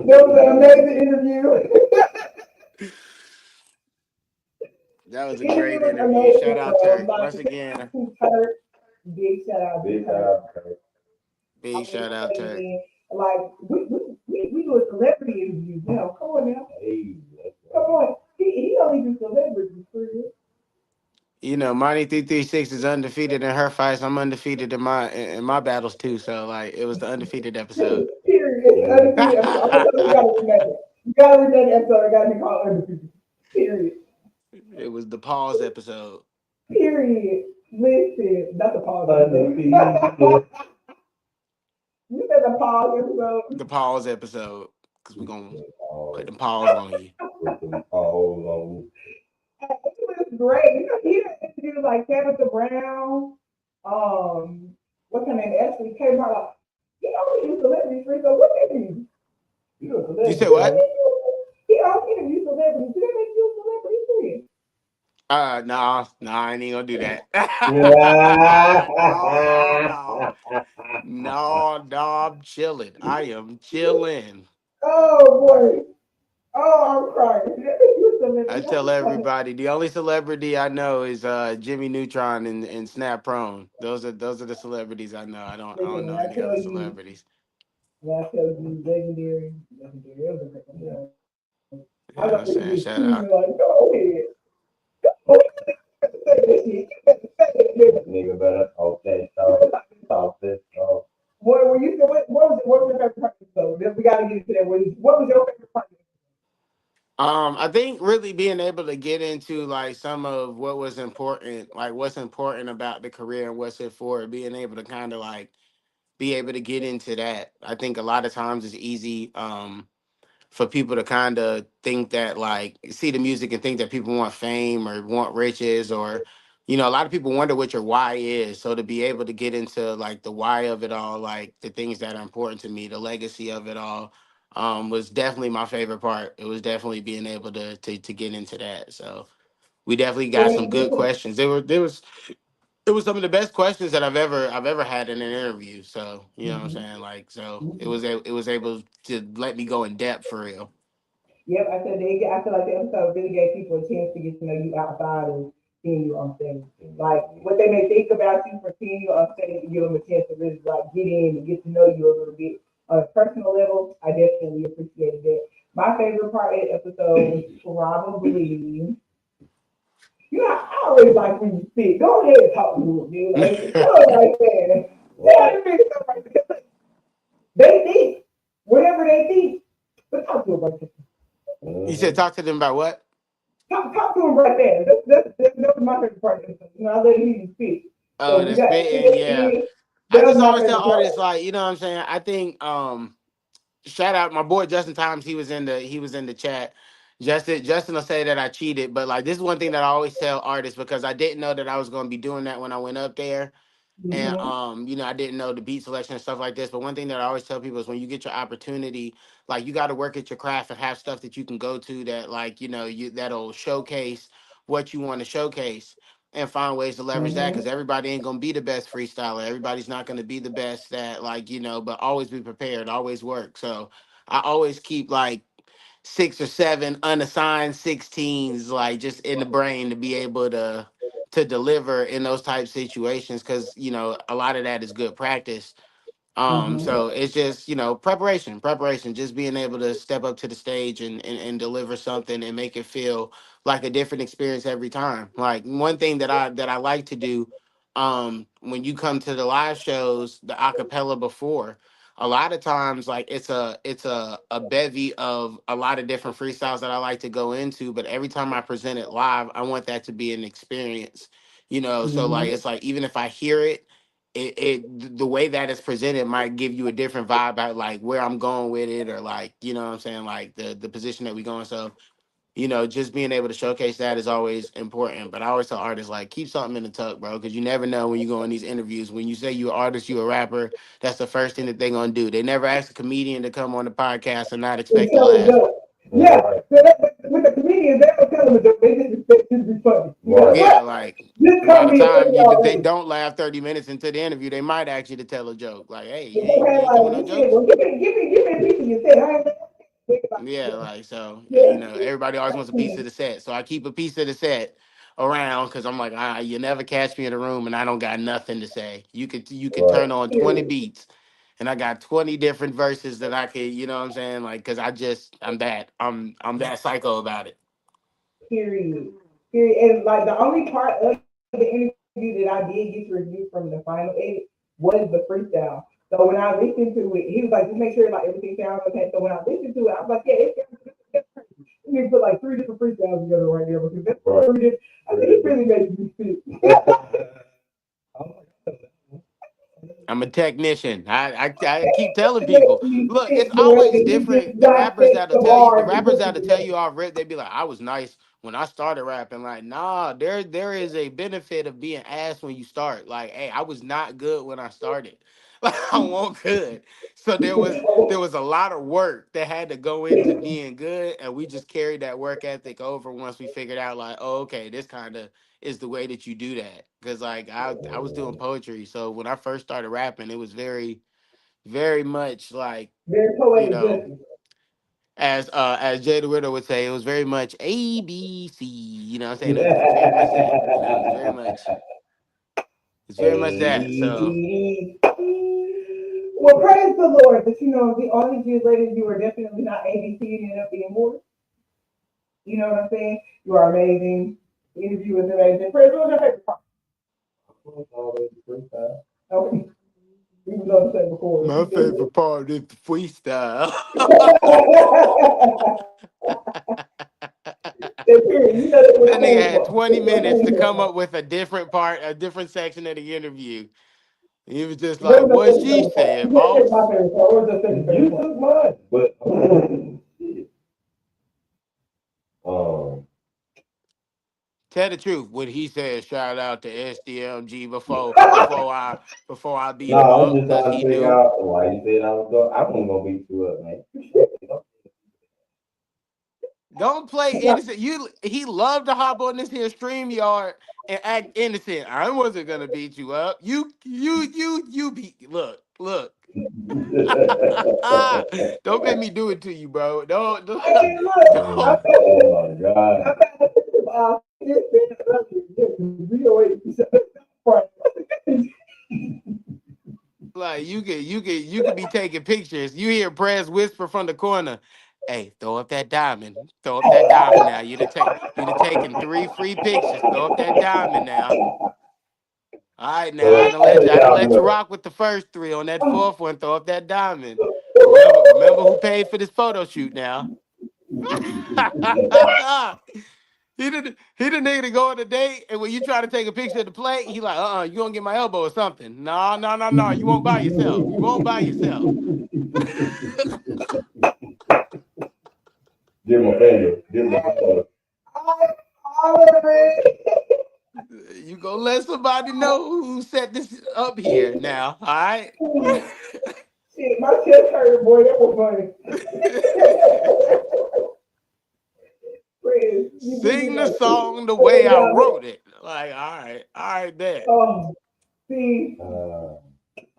was an amazing interview. That was a great interview. Shout out Turk once again. Big shout out. Big shout out Turk. Like we do a celebrity interview now. Come on now. Hey, Come on. He don't even celebrities for you. You know, Monty 336 is undefeated in her fights. I'm undefeated in my battles too. So like, it was the undefeated episode. Period. It's undefeated episode. You gotta read that episode. It gotta be called undefeated. Period. It was the pause episode. Period. Listen, not the pause episode. You said the pause episode. The pause episode, because we're gonna put the pause on you. It was great. You know, he interviewed like Tabitha Brown. what's her name, Ashley came out like, he only do celebrity free throw. What that mean? You a You said celebrity, what? man. He only interview celebrities. Do that make you a celebrity free? No, I ain't even gonna do that. No, I'm chilling. I am chilling. Oh boy. Oh, I'm crying. That make you a I celebrity. tell I'm crying. everybody the only celebrity I know is Jimmy Neutron and Snap Prone. Those are the celebrities I know. I don't Listen, know any other celebrities. when I tell you legendary, it was a great one. I You was know what like, I'm saying? just Shout screaming out. like, go ahead. Oh, you better say that shit. You better say that shit. Nigga better talk that talk this talk. What were you? What was your favorite part? So we got to get into that. What was your favorite part? I think really being able to get into like some of what was important, like what's important about the career and what's it for, being able to kind of like be able to get into that. I think a lot of times it's easy for people to kind of think that like see the music and think that people want fame or want riches or a lot of people wonder what your why is. So to be able to get into like the why of it all, like the things that are important to me, the legacy of it all, was definitely my favorite part. It was definitely being able to get into that. So we definitely got some good questions. It was some of the best questions that I've ever had in an interview. So you know what I'm saying, like so it was able to let me go in depth for real. Yep, I feel like the episode really gave people a chance to get to know you outside of seeing you on stage. Like what they may think about you for seeing you on stage, to give them a chance to really like get in and get to know you a little bit on a personal level. I definitely appreciated that. My favorite part of the episode was probably, I always like when you speak. Go ahead and talk to me, dude. Like, tell us right there. Tell me stuff right there. They think whatever they think, but talk to them right there. You said talk to them about what? Talk to him right there. That's my favorite part. I let him speak. So Oh, we the got spitting, yeah. I that was just my always tell favorite part. artists like, you know what I'm saying? I think shout out my boy Justin Times, he was in the chat. Justin will say that I cheated, but like this is one thing that I always tell artists because I didn't know that I was gonna be doing that when I went up there. And Mm-hmm. I didn't know the beat selection and stuff like this. But one thing that I always tell people is when you get your opportunity, like you got to work at your craft and have stuff that you can go to that like that'll showcase what you want to showcase and find ways to leverage that because Mm-hmm. everybody ain't gonna be the best freestyler. Everybody's not gonna be the best that but always be prepared, always work. So I always keep like 6 or 7 unassigned 16s like just in the brain to be able to deliver in those type situations because a lot of that is good practice. Mm-hmm. So it's just, preparation, just being able to step up to the stage and deliver something and make it feel like a different experience every time. Like one thing that I like to do, when you come to the live shows, the acapella before, a lot of times like it's a bevy of a lot of different freestyles that I like to go into, but every time I present it live, I want that to be an experience. So like Mm-hmm. it's like even if I hear the way that it's presented might give you a different vibe about like where I'm going with it or like what I'm saying like the position that we going. So just being able to showcase that is always important. But I always tell artists like keep something in the tuck, bro, because you never know when you go in these interviews. When you say you're an artist, you're a rapper, that's the first thing that they're gonna do. They never ask a comedian to come on the podcast and not And expect to tell them laugh. no. Yeah. So with the comedians, they don't tell them that they just expect you to be funny. You know Right. Yeah, what? like Just by come the in funny time they already. don't laugh 30 minutes into the interview, they might ask you to tell a joke. Like, hey, If you they ain't, had you ain't like coming no you said, jokes? well, give me a piece of your set. I ain't think about Yeah, it. like so, Yeah. everybody always wants a piece of the set. So I keep a piece of the set around because I'm like, you never catch me in a room and I don't got nothing to say. You could Right. turn on 20 Period. beats and I got 20 different verses that I could, you know what I'm saying? Like, because I'm that psycho about it. Period. Period. And like the only part of the interview that I did get to review from the final edit was the freestyle. So when I listened to it, he was like, just make sure like everything sounds okay. So when I listened to it, I was like, yeah, it sounds good. That's crazy. You need to put like 3 different freestyles together right there because that's Right. 3 different. I said, he really made me spit. I'm a technician. I keep telling He made people, me look, it's spit, boy. always And he different. just dissects the The bars and rappers puts it that'll tell together. you off rip, they be like, I was nice when I started rapping, like, nah, there is a benefit of being ass when you start. Like, hey, I was not good when I started. Like, I wasn't good. So there was a lot of work that had to go into being good, and we just carried that work ethic over once we figured out, like, oh, okay, this kind of is the way that you do that. Because like I was doing poetry, so when I first started rapping, it was very, very much like, Very you poetic know, justice. as Jay the Widow would say, it was very much ABC. You know what I'm saying? It was very much that. You know, it's very much that. So Well, praise the Lord that all these years later you are definitely not ABCing it up anymore. You know what I'm saying? You are amazing. The interview was amazing. Praise the Lord, your favorite part. Okay. We was on the same before. my favorite part is the freestyle. You know that was That nigga had cool. 20 minutes to come up with a different part, a different section of the interview. He was just What like, was your what favorite she part? said, You can't take my boss. favorite part. What was your favorite You part? took mine, but um, Tell the truth. What he said, shout out to SDMG before I beat him no, I'm up just because trying to he figure knew. out why you said I was going. I wasn't gonna beat you up, man. Don't play innocent. He loved to hop on this here stream yard and act innocent. I wasn't gonna beat you up. You beat. Look. Don't make me do it to you, bro. Hey, look, I Don't. found Oh my god. I found a picture of this thing earlier. Like you could be taking pictures. You hear Prez whisper from the corner. Hey, throw up that diamond. Throw up that diamond now. You'd have taken 3 free pictures. Throw up that diamond now. All right, now So, I done let you rock with the first 3. On that fourth one, throw up that diamond. Remember who paid for this photo shoot now. He the nigga to go on a date, and when you try to take a picture of the plate, he like, you gonna get my elbow or something. No, no, no, no. You won't by yourself. You won't by yourself. give him a finger. Give him a finger. You gonna let somebody know who set this up here now, all right? Shit, my chest hurt, boy. That was funny. Friends, you Sing did the like song the way okay, I down wrote it. Like, all right, bet. see, Uh,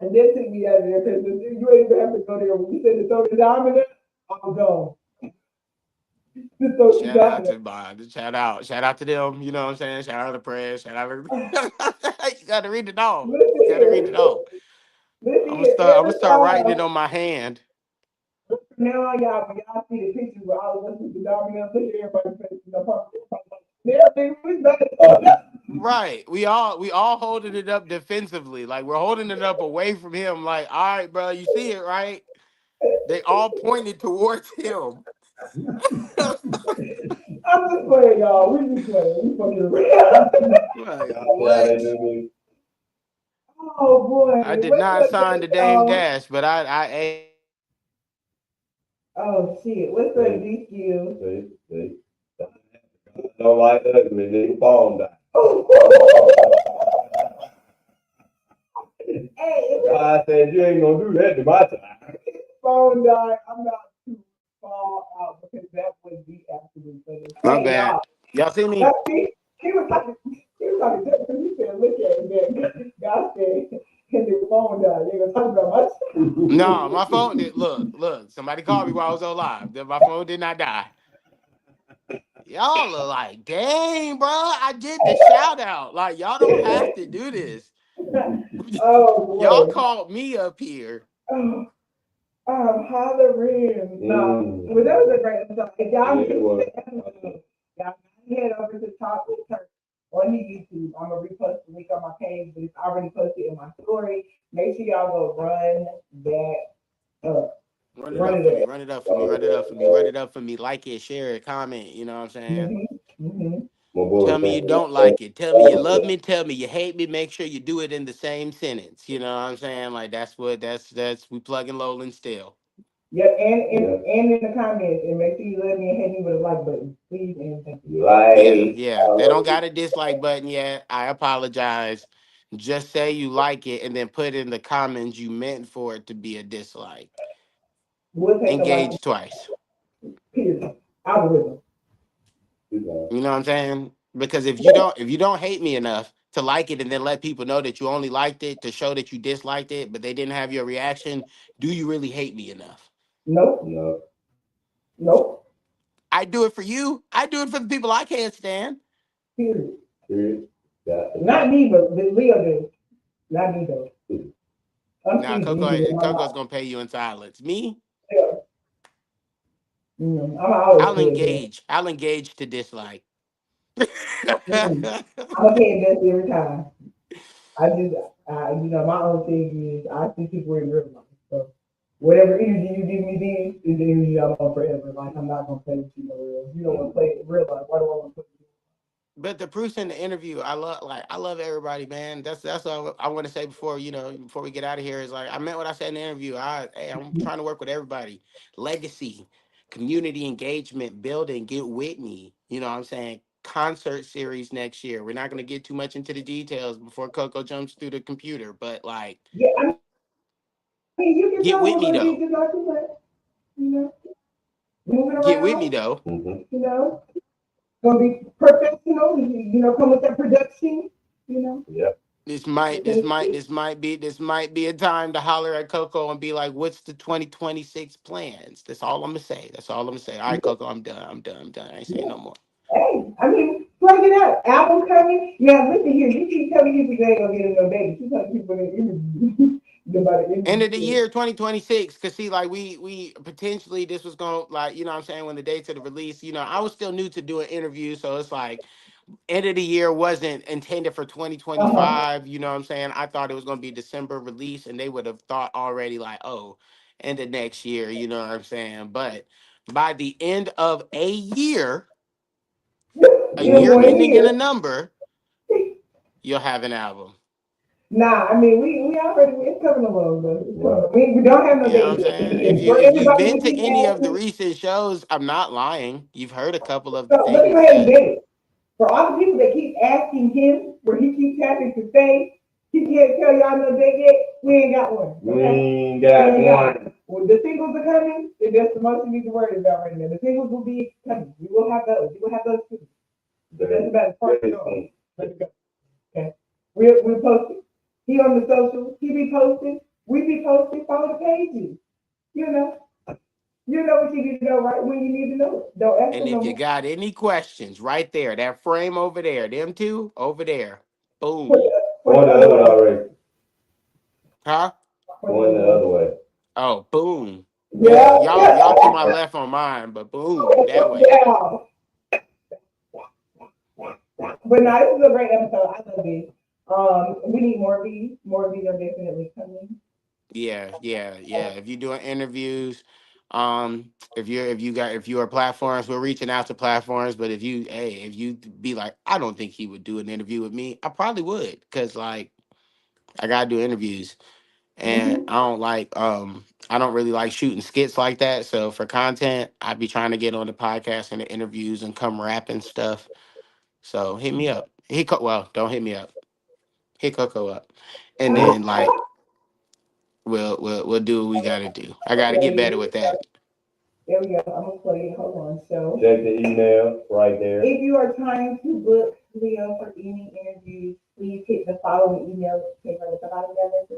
and that took me out of there because you ain't even have to go there. When you said to throw the diamond in, I'm gone. Just throw the diamond Shout out to them. You know what I'm saying? Shout out to press. Shout out. You got to read it all. Listen You got to read here. it all. Listen I'm gonna here. start. I'm gonna Every start writing it time, on my hand. now y'all, when y'all see the pictures where all of us with the diamond up, look at everybody's face. They're we better. Right. We all holding it up defensively. Like we're holding it up away from him. Like, all right, bro, you see it, right? They all pointed towards him. I'm just playing, y'all. We just playing. We fucking around. Like, yeah, what? they do me. Oh boy. I did What's not up, sign the Dame y'all? Dash, but I Oh shit. What's up, D skills? See. Don't like ugly, nigga. Phone die. Hey, God said you ain't gonna do that to my time. phone died. I'm not too far out because that was the absolute funny. my Hey bad. y'all. Y'all see me? Now, see, he was talking just because he said, look at it. God said, and the phone died. They gonna talk about my No, my phone did. Look. Somebody called me while I was on live. My phone did not die. Y'all are like, dang, bro, I did the shout out. Like, y'all don't have to do this. Oh Y'all boy. called me up here. Oh, hollering. No, well, that was a great episode. If y'all Yeah, it was. y'all head over to Talk with Turk on the YouTube. I'm gonna repost the link on my page, but it's already posted in my story. Make sure y'all go run that up. Run it Run up it for me. up. Run it up for me. Run it up for me. Run it up for me. Like it, share it, comment. You know what I'm saying? My boy, Tell me you don't like it. Tell me you love me. Tell me you hate me. Make sure you do it in the same sentence. You know what I'm saying? Like that's we plugging Lowland still. Yep, and in the comments, and make sure you let me and hit me with a like button, please and thank you. Yeah. They don't got a dislike button yet. I apologize. Just say you like it and then put in the comments you meant for it to be a dislike. We'll take a like, Engage twice. period. Algorithm. You know what I'm saying? Because Yeah. if you don't hate me enough to like it and then let people know that you only liked it to show that you disliked it, but they didn't have your reaction, do you really hate me enough? Nope. No. Nope. I do it for you. I do it for the people I can't stand. Period. Period. Not me, but Leo did. Not me though. I'm Now seasoned. You do it in my Coco's life. gonna pay you in silence. Me, Yeah. I'm always I'll pay it back. engage. I'll engage to dislike. I'm gonna pay it back every time. I just, my own thing is I see people in real life. So whatever energy you give me then is the energy I'm on forever. Like I'm not gonna play with you no real. You don't want to play it in real life. Why do I want to play with you? But the proof's in the interview. I love everybody, man. That's all I want to say before before we get out of here is like I meant what I said in the interview. I'm trying to work with everybody. Legacy, community engagement, building, get with me. You know what I'm saying? Concert series next year. We're not gonna get too much into the details before Coco jumps through the computer, but like Yeah, I mean, you can get tell with we're me gonna be though. just like you said. You know, moving Get with me around. though. You know, gonna be professional. Come with that production. Yeah. This might be a time to holler at Coco and be like, "What's the 2026 plans?" That's all I'm gonna say. That's all I'm gonna say. All right, Coco, I'm done. I'm done. I'm done. I ain't saying no more. Hey, I mean, plug it out. Album coming. Now, listen here. You keep telling people they ain't gonna get no baby. You telling people they interview. Nobody End of the interview. year 2026. Cause see, like we potentially this was gonna like, you know what I'm saying, when the dates of the release, I was still new to doing interviews. So it's like end of the year wasn't intended for Uh-huh. 2025. You know what I'm saying? I thought it was gonna be December release, and they would have thought already like, oh, end of next year, you know what I'm saying? But by the end of a In year one ending in a year. number, you'll have an album. Nah, I mean, we already, it's coming along, but it's coming along. We don't have no You know what I'm dates yet. saying? For If you've everybody been to to keep any of the asking, recent shows, I'm not lying. You've heard a couple of the so let me go things ahead and that get it. For all the people that keep asking him, where he keeps having to say, he can't tell y'all no date yet, we ain't got one. Okay? We ain't got one. Well, the singles are coming, and that's the most you need to worry about right now. The singles will be coming. We will have those. We will have those too. But that's about as far as it goes. Let it go. Okay. We're posting. He on the social. He be posting. We be posting. Follow the pages. You know. You know what you need to know right when you need to know it. Don't ask and them no if you more. got any questions, right there, that frame over there, them two over there, Put boom. it Going the other way already. Huh? Going the other way. Oh, boom. Yeah, Yeah. y'all to my left on mine, but boom, that way. Yeah. But no, this is a great episode. I love this. We need more of these. More of these are definitely coming. Yeah. If you're doing interviews, if you are platforms, we're reaching out to platforms. But if you be like, I don't think he would do an interview with me, I probably would, because like I gotta do interviews. And Mm-hmm. I don't really like shooting skits like that. So for content, I'd be trying to get on the podcast and the interviews and come rap and stuff. So hit me up. Well, don't hit me up. Hit Coco up. And then like we'll do what we gotta do. I gotta get better with that. There we go. I'm gonna play it. Hold on. So check the email right there. If you are trying to book Leo for any interviews, please hit the following email. Okay, from the bottom down there for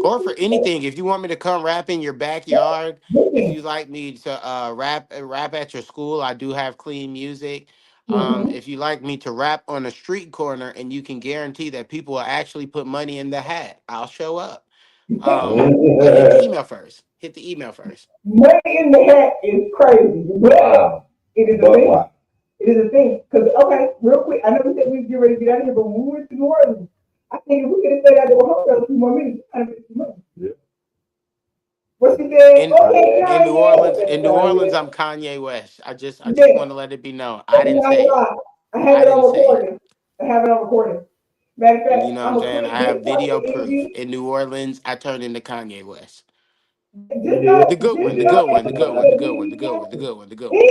Or for anything, if you want me to come rap in your backyard, if y'all. you like me to rap at your school, I do have clean music. Mm-hmm. If you like me to rap on a street corner and you can guarantee that people will actually put money in the hat, I'll show up. But hit the email first. Hit the email first. Money in the hat is crazy. Wow. It is a thing. Wow. It is a thing. Because, okay, real quick, I know we said we'd get ready to get out of here, but when we went to New Orleans, I think if we could have stayed out there with her for a few more minutes, we kind of get some money. Yeah. What she said, okay, In New Orleans, Kanye. I'm Kanye West. I just Yeah. want to let it be known. I I'm didn't not say gonna it. lie. I have I it didn't on say it. recording. I have it on recording. Matter of fact, You know what I'm I'm gonna saying? quit I this have part of video the proof. interview. In New Orleans, I turned into Kanye West. The good one, the good one, the good one, the good one, the good one, the good one, the good one.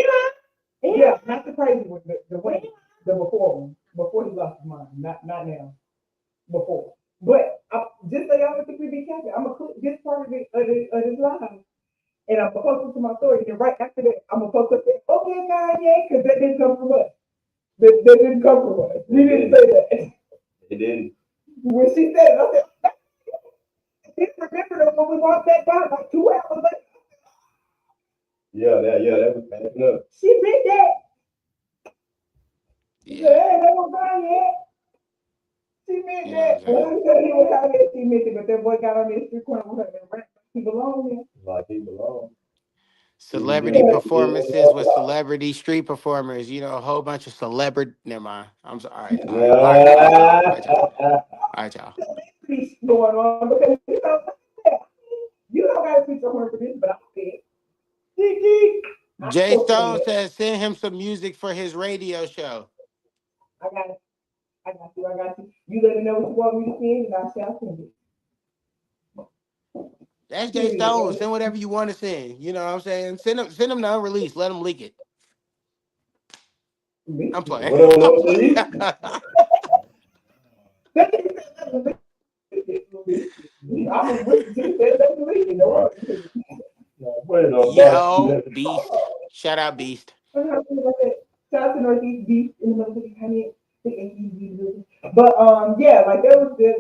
Yeah, not the crazy one, the before one, before he lost his mind, not now, before. But just so y'all don't think we be capping, I'm gonna clip this part of this live, and I'm gonna post it to my story, and right after that, I'm gonna post it, okay, Kanye, because that didn't come from us. That didn't come from us. We didn't say that. It didn't. When she said it, I said, just remember that when we walked back by like 2 hours later. Yeah, that was backing up. She meant that. She said, Yeah. hey, that was Kanye. She meant You know what I'm that. saying? When we said he was Kanye, she meant it, but that boy got on this street corner with her and rap like he belonged there. Like he belonged. Celebrity performances with celebrity street performers. You know, a whole bunch of celebrity. Never mind. I'm sorry. All right, all right, all right, y'all. All right, y'all. All right, y'all. Peace going on because you don't got to speak to her for this, but I said, Kiki. Jay Stone says send him some music for his radio show. I got it. I got you. I got you. You let me know what you want me to send, and I shall send it. That's Jay Stone. Send whatever you want to send. You know what I'm saying? Send him the unreleased. Let him leak it. I'm playing. What on see? Yo, Beast. Shout out Beast. Shout out to Northeast Beast in the motherfucking honey. But yeah, like that was good.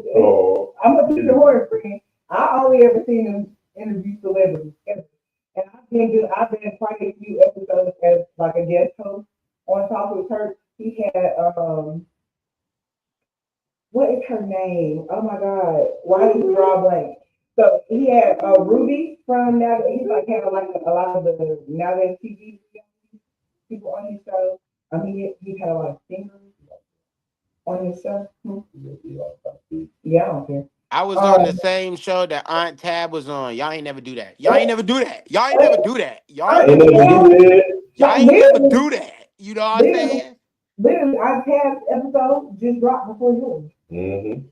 I'm gonna keep your horn friend. I only ever seen him interview celebrities, and I've been quite a few episodes as like a guest host on Top with Turk. He had what is her name? Oh my God, why did you draw a blank? So he had Ruby from now. He's like had like a lot of the now that TV people on his show. He had a lot of singers on his show. Yeah, I don't care. I was on the same show that Aunt Tab was on. Y'all ain't never do that. Y'all ain't never do that. Y'all ain't never do that. Y'all ain't never do that. Y'all ain't never do that. You know what I'm saying? Literally, our Tab's episode just dropped before yours. Mm-hmm.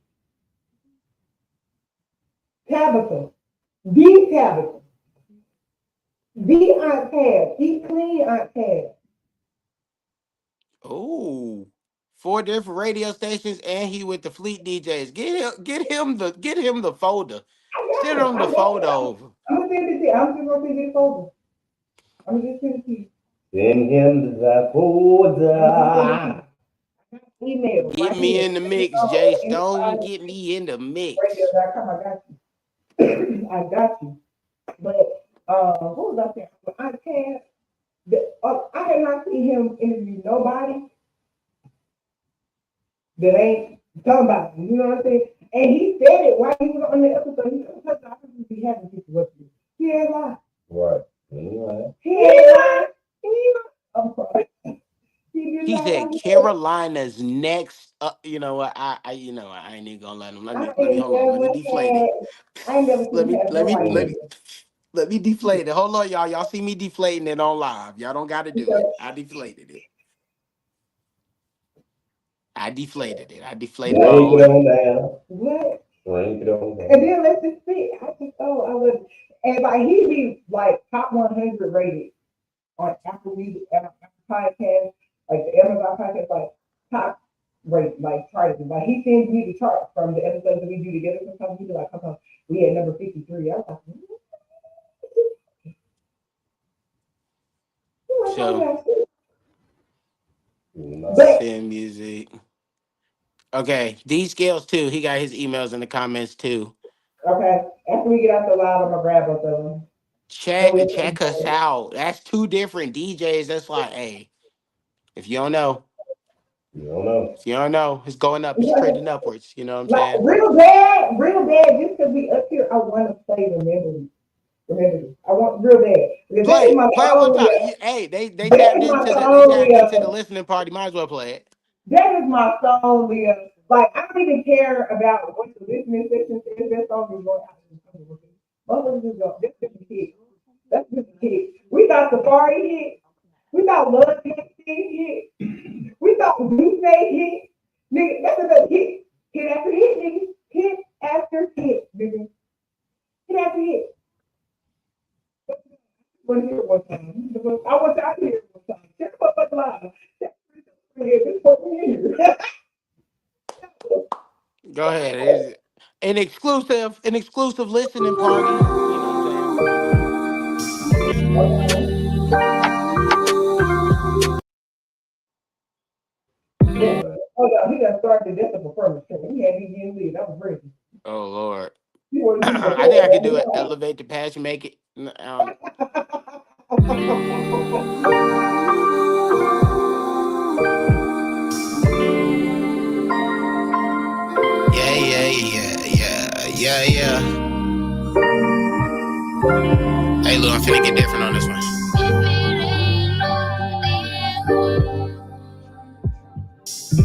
Tabitha, the Aunt Tab, the clean Aunt Tab. Oh, 4 different radio stations, and he with the Fleet DJs. Get him the folder. Send him the folder over. I'm gonna send it to you. I'm just gonna send you the folder. I'm just send it to you. Send him the folder. Email. Get me in the mix, Jay Stone. Get me in the mix. Radio.com. I got you. I got you. But what was I saying? Aunt Tab. I have not seen him interview nobody that ain't somebody. You know what I'm saying? And he said it while he was on the episode. He said, I think we having people what to do. He ain't lying. Right. He ain't lying. I'm sorry. He said Carolina's next. You know what? I ain't even gonna let him. Let me hold on. Let me deflate it. I ain't never seen Let me deflate it. Hold on, y'all. Y'all see me deflating it on live. Y'all don't got to do it. I deflated it. I deflated my own. What? Rank it on down. And then let's just see. I would, and like he'd be like top 100 rated on Apple Music, Apple Podcast, like the Amazon podcast, like top rate, like charting. Like he sends me the chart from the episodes that we do together. Sometimes he be like, sometimes we had number 53. I was like, So, send music. Okay, D Scales too. He got his emails in the comments too. Okay, after we get out the live, I'm gonna grab both of them. Check us out. That's 2 different DJs. That's like, hey, if you don't know, it's going up. It's trending upwards. You know what I'm saying? Real bad. Just because we up here, I want to play Remember. I want real bad. Play it one time. Hey, they tapped into the listening party. Might as well play it. That is my song, Leah. Like I don't even care about what the listening section says. That song is going out. That's just a hit. That's just a hit. We thought Safari hit. We thought Love hit. We thought Blue hit. Nigga, that's another hit. Hit after hit, nigga. Hit after hit, nigga. Hit after hit. Go ahead. It's an exclusive listening party. You know what I'm saying? Hold on, he done started this up a permit. He had me getting lit. That was crazy. Oh Lord. He wanted to do the I think I could whole do it. Elevate the passion, make it. Yeah. Hey, Lou, I'm finna get different on this one.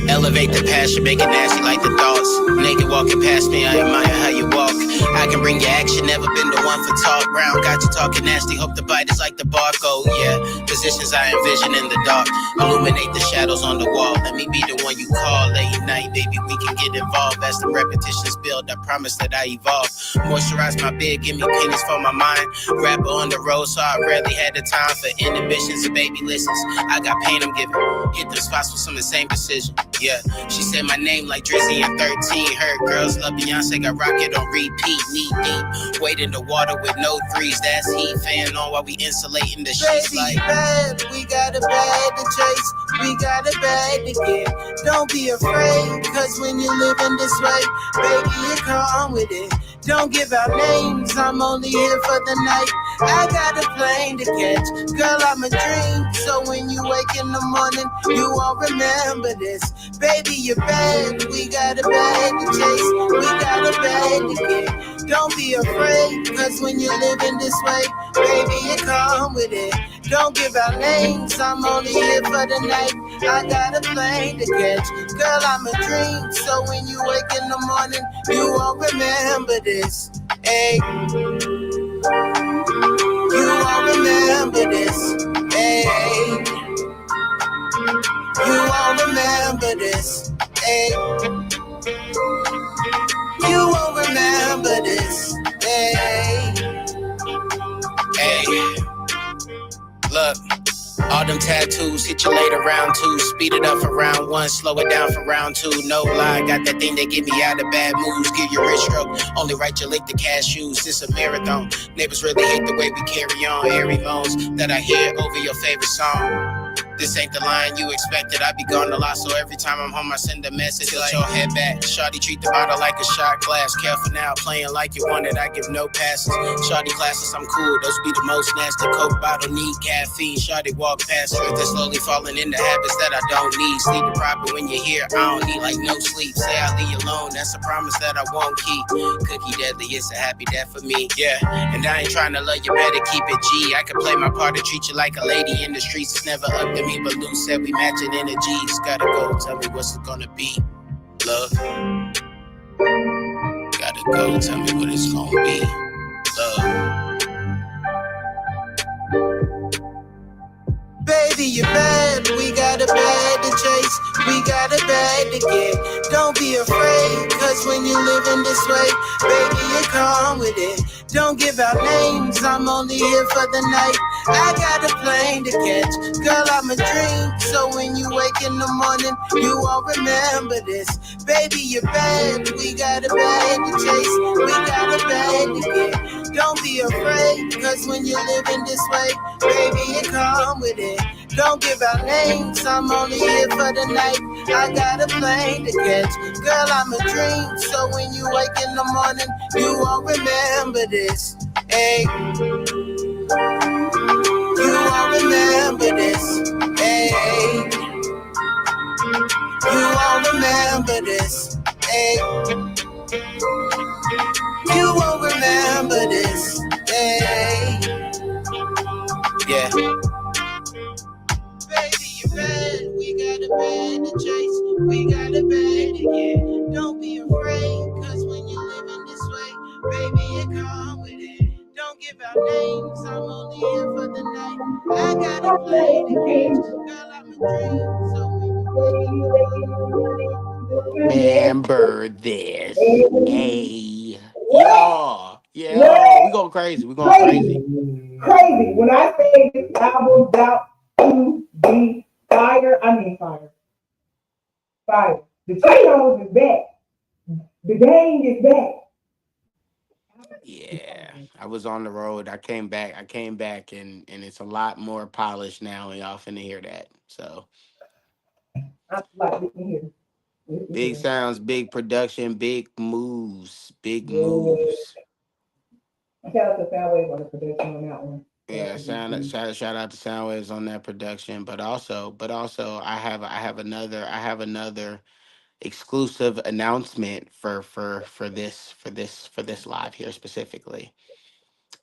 Elevate the passion, make it nasty like the dogs. Naked walking past me, I admire how you walk. I can bring you action, never been the one for talk. Brown got you talking nasty, hope the bite is like the barcode. Yeah, positions I envision in the dark. Illuminate the shadows on the wall. Let me be the one you call late night, baby, we can get involved. As the repetitions build, I promise that I evolve. Moisturize my beard, give me pennies for my mind. Rapper on the road, so I rarely had the time for inhibitions and baby listens. I got pain I'm giving. Hit the spots with some insane precision. Yeah, she said my name like Drizzy and 13. Heard girls love Beyonce, got rocket on repeat. Knee deep, wade in the water with no threes. That's heat, fan on while we insulating the sheets. Baby, like bad, we got a bag to chase. We got a bag to get. Don't be afraid, cause when you're living this way, baby, you come with it. Don't give out names, I'm only here for the night. I got a plane to catch, girl, I'm a dream. So when you wake in the morning, you won't remember this. Baby, you're bad, we got a bag to chase. We got a bag to get. Don't be afraid, cause when you're living this way, baby, you come with it. Don't give out names, I'm only here for the night. I got a plane to catch, girl, I'm a dream. So when you wake in the morning, you won't remember this. Hey, you won't remember this. Hey, you won't remember this. Hey, you won't remember this. Hey, hey, look. All them tattoos, hit you later round two. Speed it up for round one, slow it down for round two. No lie, got that thing that get me out of bad moods. Give you a rich stroke, only right you lick the cashews. This a marathon, neighbors really hate the way we carry on. Airy moans that I hear over your favorite song. This ain't the line you expected. I be gone a lot, so every time I'm home I send a message. Tilt your head back, shawty treat the bottle like a shot glass. Careful now, playing like you want it, I give no passes. Shawty classes, I'm cool, those be the most nasty. Coke bottle, need caffeine. Shawty walk past truth and slowly falling into habits that I don't need. Sleep proper when you're here, I don't need like no sleep. Say I leave you alone, that's a promise that I won't keep. Cookie deadly, it's a happy death for me. Yeah, and I ain't trying to love you, better keep it G. I can play my part to treat you like a lady in the streets. It's never up to me, but Lou said we matching energies. Gotta go, tell me what's it gonna be, love. Gotta go, tell me what it's gonna be, love. Baby, you're bad, we got a bag to chase. We got a bag to get. Don't be afraid, cause when you're living this way, baby, you come with it. Don't give out names, I'm only here for the night. I got a plane to catch, girl, I'm a dream. So when you wake in the morning, you won't remember this. Baby, you're bad, we got a bag to chase. We got a bag to get. Don't be afraid, cause when you're living this way, baby, you come with it. Don't give out names, I'm only here for the night. I got a plane to catch, girl, I'm a dream. So when you wake in the morning, you won't remember this. Hey, you won't remember this. Hey, you won't remember this. Hey, you won't remember this. Hey, yeah. Baby, you're bad, we got a bag to chase. We got a bag to get. Don't be afraid, cause when you're living this way, baby, you come with it. Don't give out names, I'm only here for the night. I got a plane to catch, girl, I'm a dream. So remember this. Hey. Yo, we going crazy. We going crazy. Crazy. When I say this album's out to be fire, I mean fire. Fire. The Cheetos is back. The gang is back. Yeah, I was on the road. I came back. And it's a lot more polished now, and y'all finna hear that. So I'm like, listen here. Listen big here. sounds, big production, big moves, big Yeah. moves. Shout out to Soundwave on the production on that one. Shout out Yeah, to DC. shout out to Soundwaves on that production, but also I have another exclusive announcement for this live here specifically.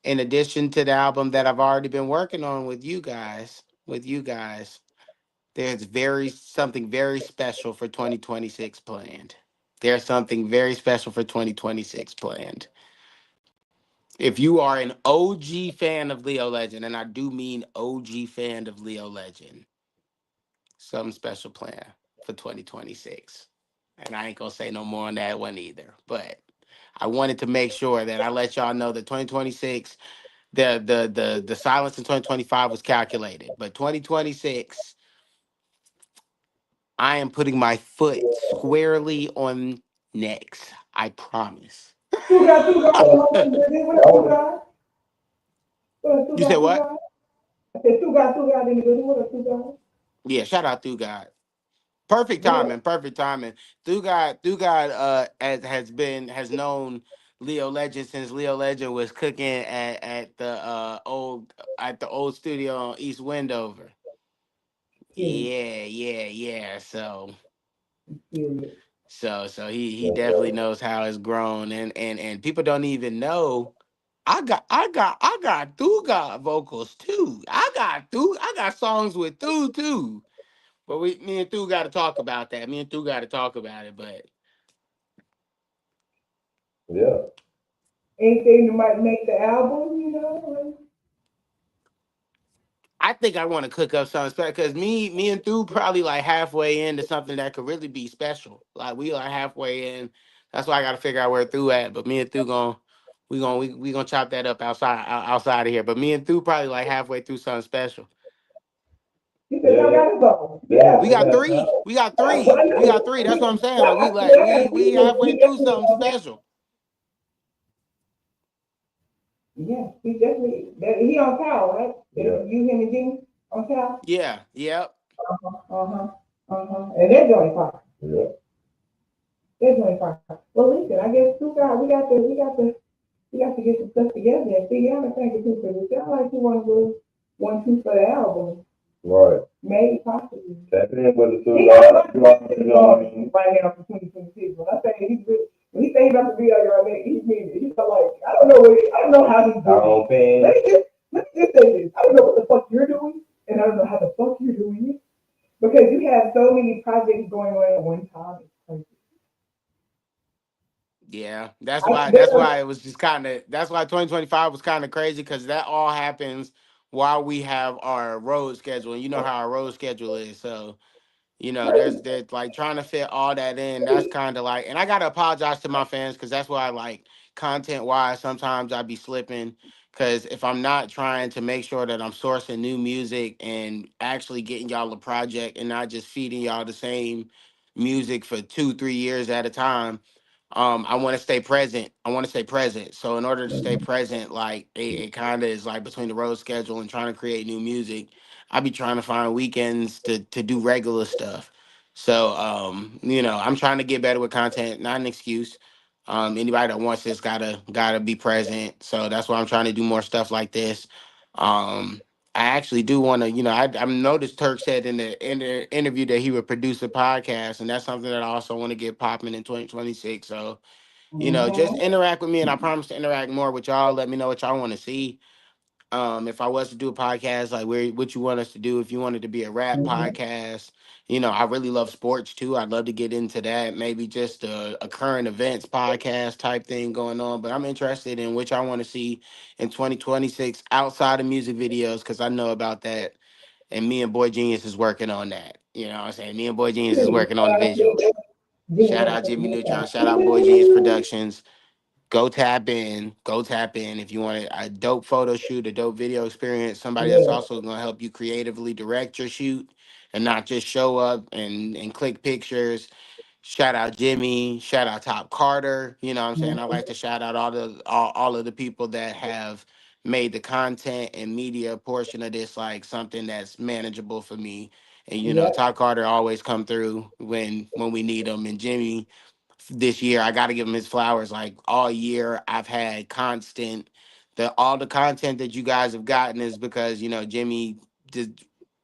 In addition to the album that I've already been working on with you guys, there's very something very special for 2026 planned. There's something very special for 2026 planned. If you are an OG fan of Leo Legend, and I do mean OG fan of Leo Legend, something special planned for 2026. And I ain't gonna say no more on that one either. But I wanted to make sure that I let y'all know that 2026, the silence in 2025 was calculated, but 2026, I am putting my foot squarely on next. I promise. Two guys, what up, two guys? What up, two You said guys, two what? guys? I said two guys in the building. What up, two guys? Yeah, shout out to God. Perfect What up? timing. Perfect timing. Thugard has known Leo Legend since Leo Legend was cooking at the old studio on East Wendover. Period. Yeah. Period. So he definitely knows how it's grown, and people don't even know. I got Thugard vocals too. I got songs with too. But me and Thu got to talk about that. Me and Thu got to talk about it. But Yeah. Anything that might make the album, you know? I think I want to cook up something special because me and Thu probably like halfway into something that could really be special. Like we are halfway in. That's why I got to figure out where Thu at. But me and Thu we gonna chop that up outside of here. But me and Thu probably like halfway through something special. He said, y'all got a song. Yeah. We got three. We got Well, three. I We got know. three. That's what I'm saying. Like Yeah, we halfway he through definitely something on that. special. Yeah, he definitely. He on Cal, right? Yeah. You, him, and Jimmy on Cal. Yeah. Yep. And they're doing fine. Yeah. They're doing fine. Well, listen, I guess two guys, we got to get some stuff together and figure out a thing or two for this. Sound like you want to do 1, 2 for the album. Right. Maybe, possibly. Tap in with the two He guys. got You already know what I mean? right now for 2026. When I say when he say he's about to be on your he's mean it. He's like, I don't know how he's Our doing. own pen. Let me just say this. I don't know what the fuck you're doing, and I don't know how the fuck you're doing it. Because you have so many projects going on at one time. It's crazy. Yeah, that's why 2025 was kind of crazy because that all happens while we have our road schedule. And you know how our road schedule is. So, there's like trying to fit all that in. That's kind of like, and I gotta apologize to my fans because that's why, like, content wise, sometimes I be slipping. Because if I'm not trying to make sure that I'm sourcing new music and actually getting y'all a project and not just feeding y'all the same music for 2, 3 years at a time, I want to stay present. I want to stay present. So in order to stay present, like it kind of is like between the road schedule and trying to create new music, I be trying to find weekends to do regular stuff. So I'm trying to get better with content, not an excuse. Anybody that wants this gotta be present. So that's why I'm trying to do more stuff like this. I actually do want to, I noticed Turk said in the interview that he would produce a podcast, and that's something that I also want to get popping in 2026. So, just Mm-hmm. interact with me, and I promise to interact more with y'all. Let me know what y'all want to see. If I was to do a podcast, like what you want us to do, if you wanted to be a rap Mm-hmm. podcast, I really love sports too. I'd love to get into that. Maybe just a current events podcast type thing going on. But I'm interested in which I want to see in 2026 outside of music videos because I know about that. And me and Boy Genius is working on that. You know what I'm saying? Me and Boy Genius is working on the visuals. Shout out Jimmy Neutron. Shout out Boy Genius Productions. Go tap in if you want a dope photo shoot, a dope video experience, somebody that's Yeah. also going to help you creatively direct your shoot and not just show up and click pictures. shout out Jimmy, shout out Top Carter. You know what I'm saying? I like to shout out all of the people that have made the content and media portion of this like something that's manageable for me. And you know, Yeah. Top Carter always come through when we need them. And Jimmy, this year I got to give him his flowers. Like all year, I've had constant. All the content that you guys have gotten is because you know Jimmy,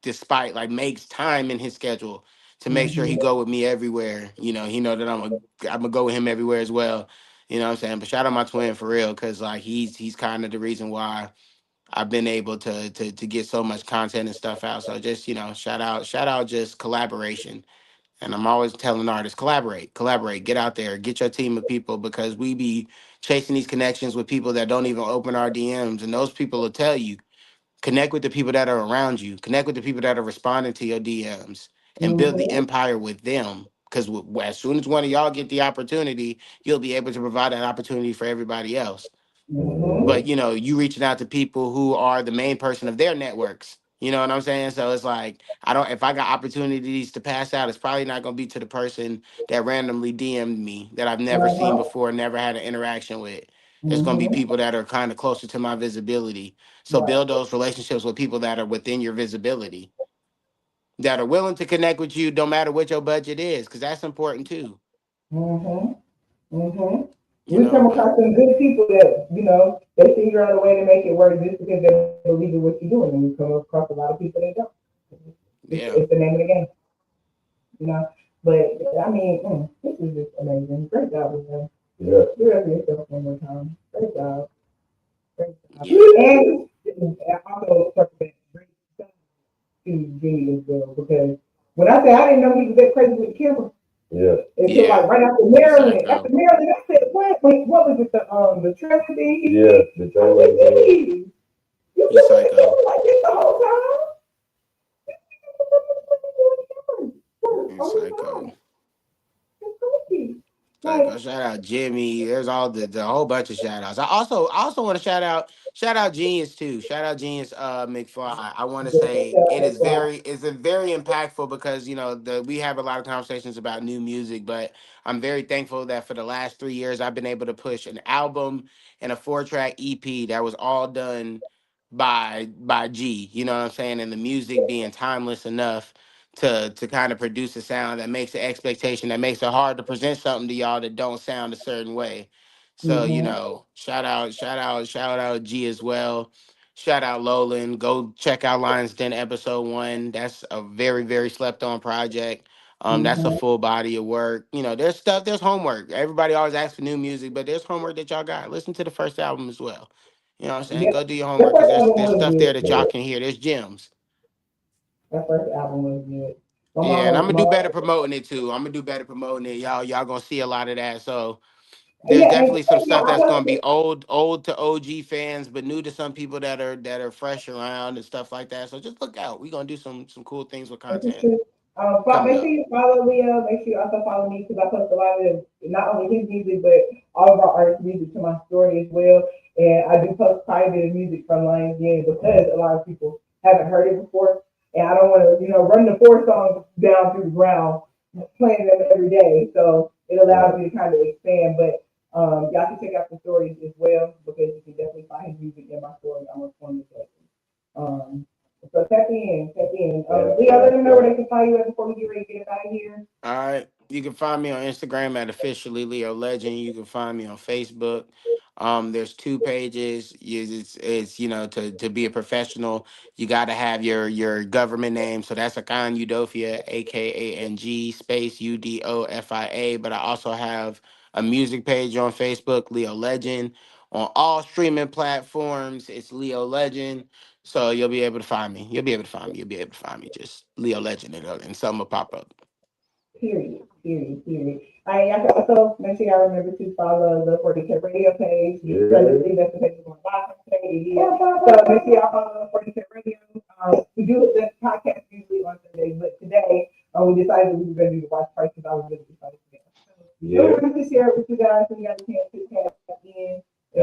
despite like makes time in his schedule to make sure he go with me everywhere. You know, he know that I'm gonna go with him everywhere as well. You know what I'm saying? But shout out my twin for real, cause like he's kind of the reason why I've been able to get so much content and stuff out. So just you know, shout out just collaboration. And I'm always telling artists, collaborate, get out there, get your team of people because we be chasing these connections with people that don't even open our DMs. And those people will tell you, connect with the people that are around you, connect with the people that are responding to your DMs and build the empire with them. Because as soon as one of y'all get the opportunity, you'll be able to provide that opportunity for everybody else. But you know, you reaching out to people who are the main person of their networks. You know what I'm saying? So it's like I don't. If I got opportunities to pass out, it's probably not going to be to the person that randomly DM'd me that I've never seen before, never had an interaction with. It's going to be people that are kind of closer to my visibility. So Right. build those relationships with people that are within your visibility, that are willing to connect with you, no matter what your budget is, because that's important too. You We know, come but across some good people that, they figure out a way to make it work just because they believe in what you're doing. And we come across a lot of people that don't. yeah, It's the name of the game, you know. But I mean, this is just amazing. Great job, man. Yeah. Do that for yourself one more time. Great job. Great job. yeah, And also talk about great stuff to Jimmy as well because when I say I didn't know he was that crazy with the camera. Yeah. Until like yeah. right after It's Maryland. psycho. After Maryland, I said, what? Wait, what was it? The trailer thing? Yeah, the trailer thing. You He's been with the psycho. camera like this the whole time? He's Oh, he's psycho. fine. It's cookie. Psycho. Like, Shout out Jimmy. There's all the whole bunch of shout outs. I also want to shout out Genius too. Shout out Genius McFly. I want to say it's a very impactful because you know we have a lot of conversations about new music, but I'm very thankful that for the last 3 years I've been able to push an album and a 4-track EP that was all done by G. You know what I'm saying? And the music being timeless enough to kind of produce a sound that makes the expectation that makes it hard to present something to y'all that don't sound a certain way. So, you know, shout out G as well. Shout out Lolan. Go check out Lions Den episode 1. That's a very, very slept on project. That's a full body of work. You know, there's homework. Everybody always asks for new music, but there's homework that y'all got. Listen to the first album as well. You know what I'm saying? yeah, Go do your that homework because first there's album there's was stuff there good. that y'all can hear. There's gems. That first album was good. My Yeah, and I'm mama, gonna do better promoting it too. I'm gonna do better promoting it. Y'all gonna see a lot of that. So there's yeah, and definitely some stuff I that's love gonna be old to OG fans, but new to some people that are fresh around and stuff like that. So just look out. We're gonna do some cool things with content coming Make sure up. you follow Leo. Make sure you also follow me because I post a lot of not only his music but all of our artists' music to my story as well. And I do post private music from Lions Den because a lot of people haven't heard it before, and I don't want to, run the 4 songs down through the ground, playing them every day. So it allows me to kind of expand. But y'all can check out the stories as well because you can definitely find his music in my story. I'm a former um, so tap in, tap in. Leo, let them know where they can find you at before we get ready to get out of here. All right. You can find me on Instagram at officially Leo Legend. You can find me on Facebook. There's 2 pages. It's to be a professional, you got to have your government name. So that's Akan Udofia, AKANG space UDOFIA. But I also have a music page on Facebook, Leo Legend. On all streaming platforms, it's Leo Legend. So you'll be able to find me. You'll be able to find me. You'll be able to find me. Just Leo Legend, and something will pop up. Period, period, period. All right, y'all can also make sure y'all remember to follow the 40K radio page. Yeah. That's the page we're going live on today. So make sure y'all follow 40K radio. We do the podcast usually on Sunday, but today we decided we were going to do the watch party because I was really excited for that. So we wanted to share it with you guys so you got a chance to tap in. I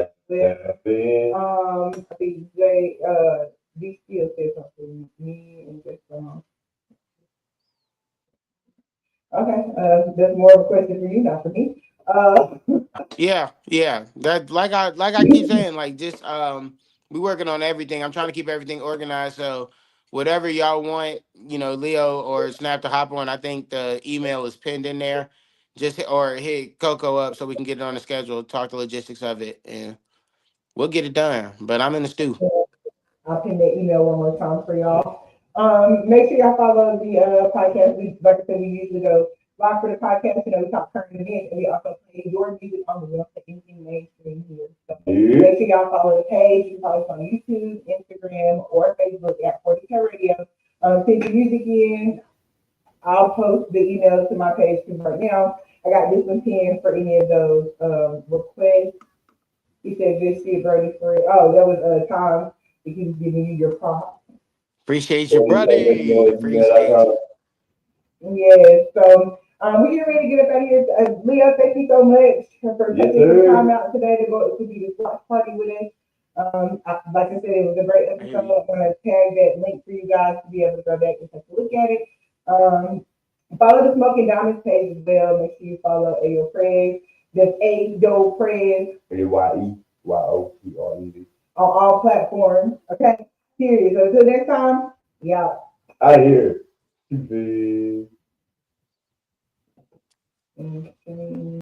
think Jay, D still said something. Me and just Okay, doesn't more of a question for you, not for me. Yeah. That like I keep saying, like just we working on everything. I'm trying to keep everything organized. So whatever y'all want, Leo or Snap to hop on. I think the email is pinned in there. Or hit Coco up so we can get it on the schedule. Talk the logistics of it, and we'll get it done. But I'm in the stew. I'll pin that email one more time for y'all. Make sure y'all follow the podcast. Like I said, we usually go live for the podcast. We talk current events, and we also play your music on the web, anything mainstream here. So make sure y'all follow the page. You can follow us on YouTube, Instagram, or Facebook at 40K Radio. Send your music in. I'll post the email to my page because right now I got this one pinned for any of those requests. He said, "Good shit, Brody." For it. Oh, that was Tom. He was giving you your props. Appreciate you, buddy. Appreciate you. Yeah, so we get ready to get up out of here. Leo, thank you so much for taking the time out today to go to be the watch party with us. Like I said, it was a great episode. I'm going to tag that link for you guys to be able to go back and take a look at it. Follow the Smoking Diamonds page as well. Make sure you follow Ayo Prez. That's Ayo Prez. AYEYOPREZ. On all platforms. Okay? Period. So until next time, yeah. I hear.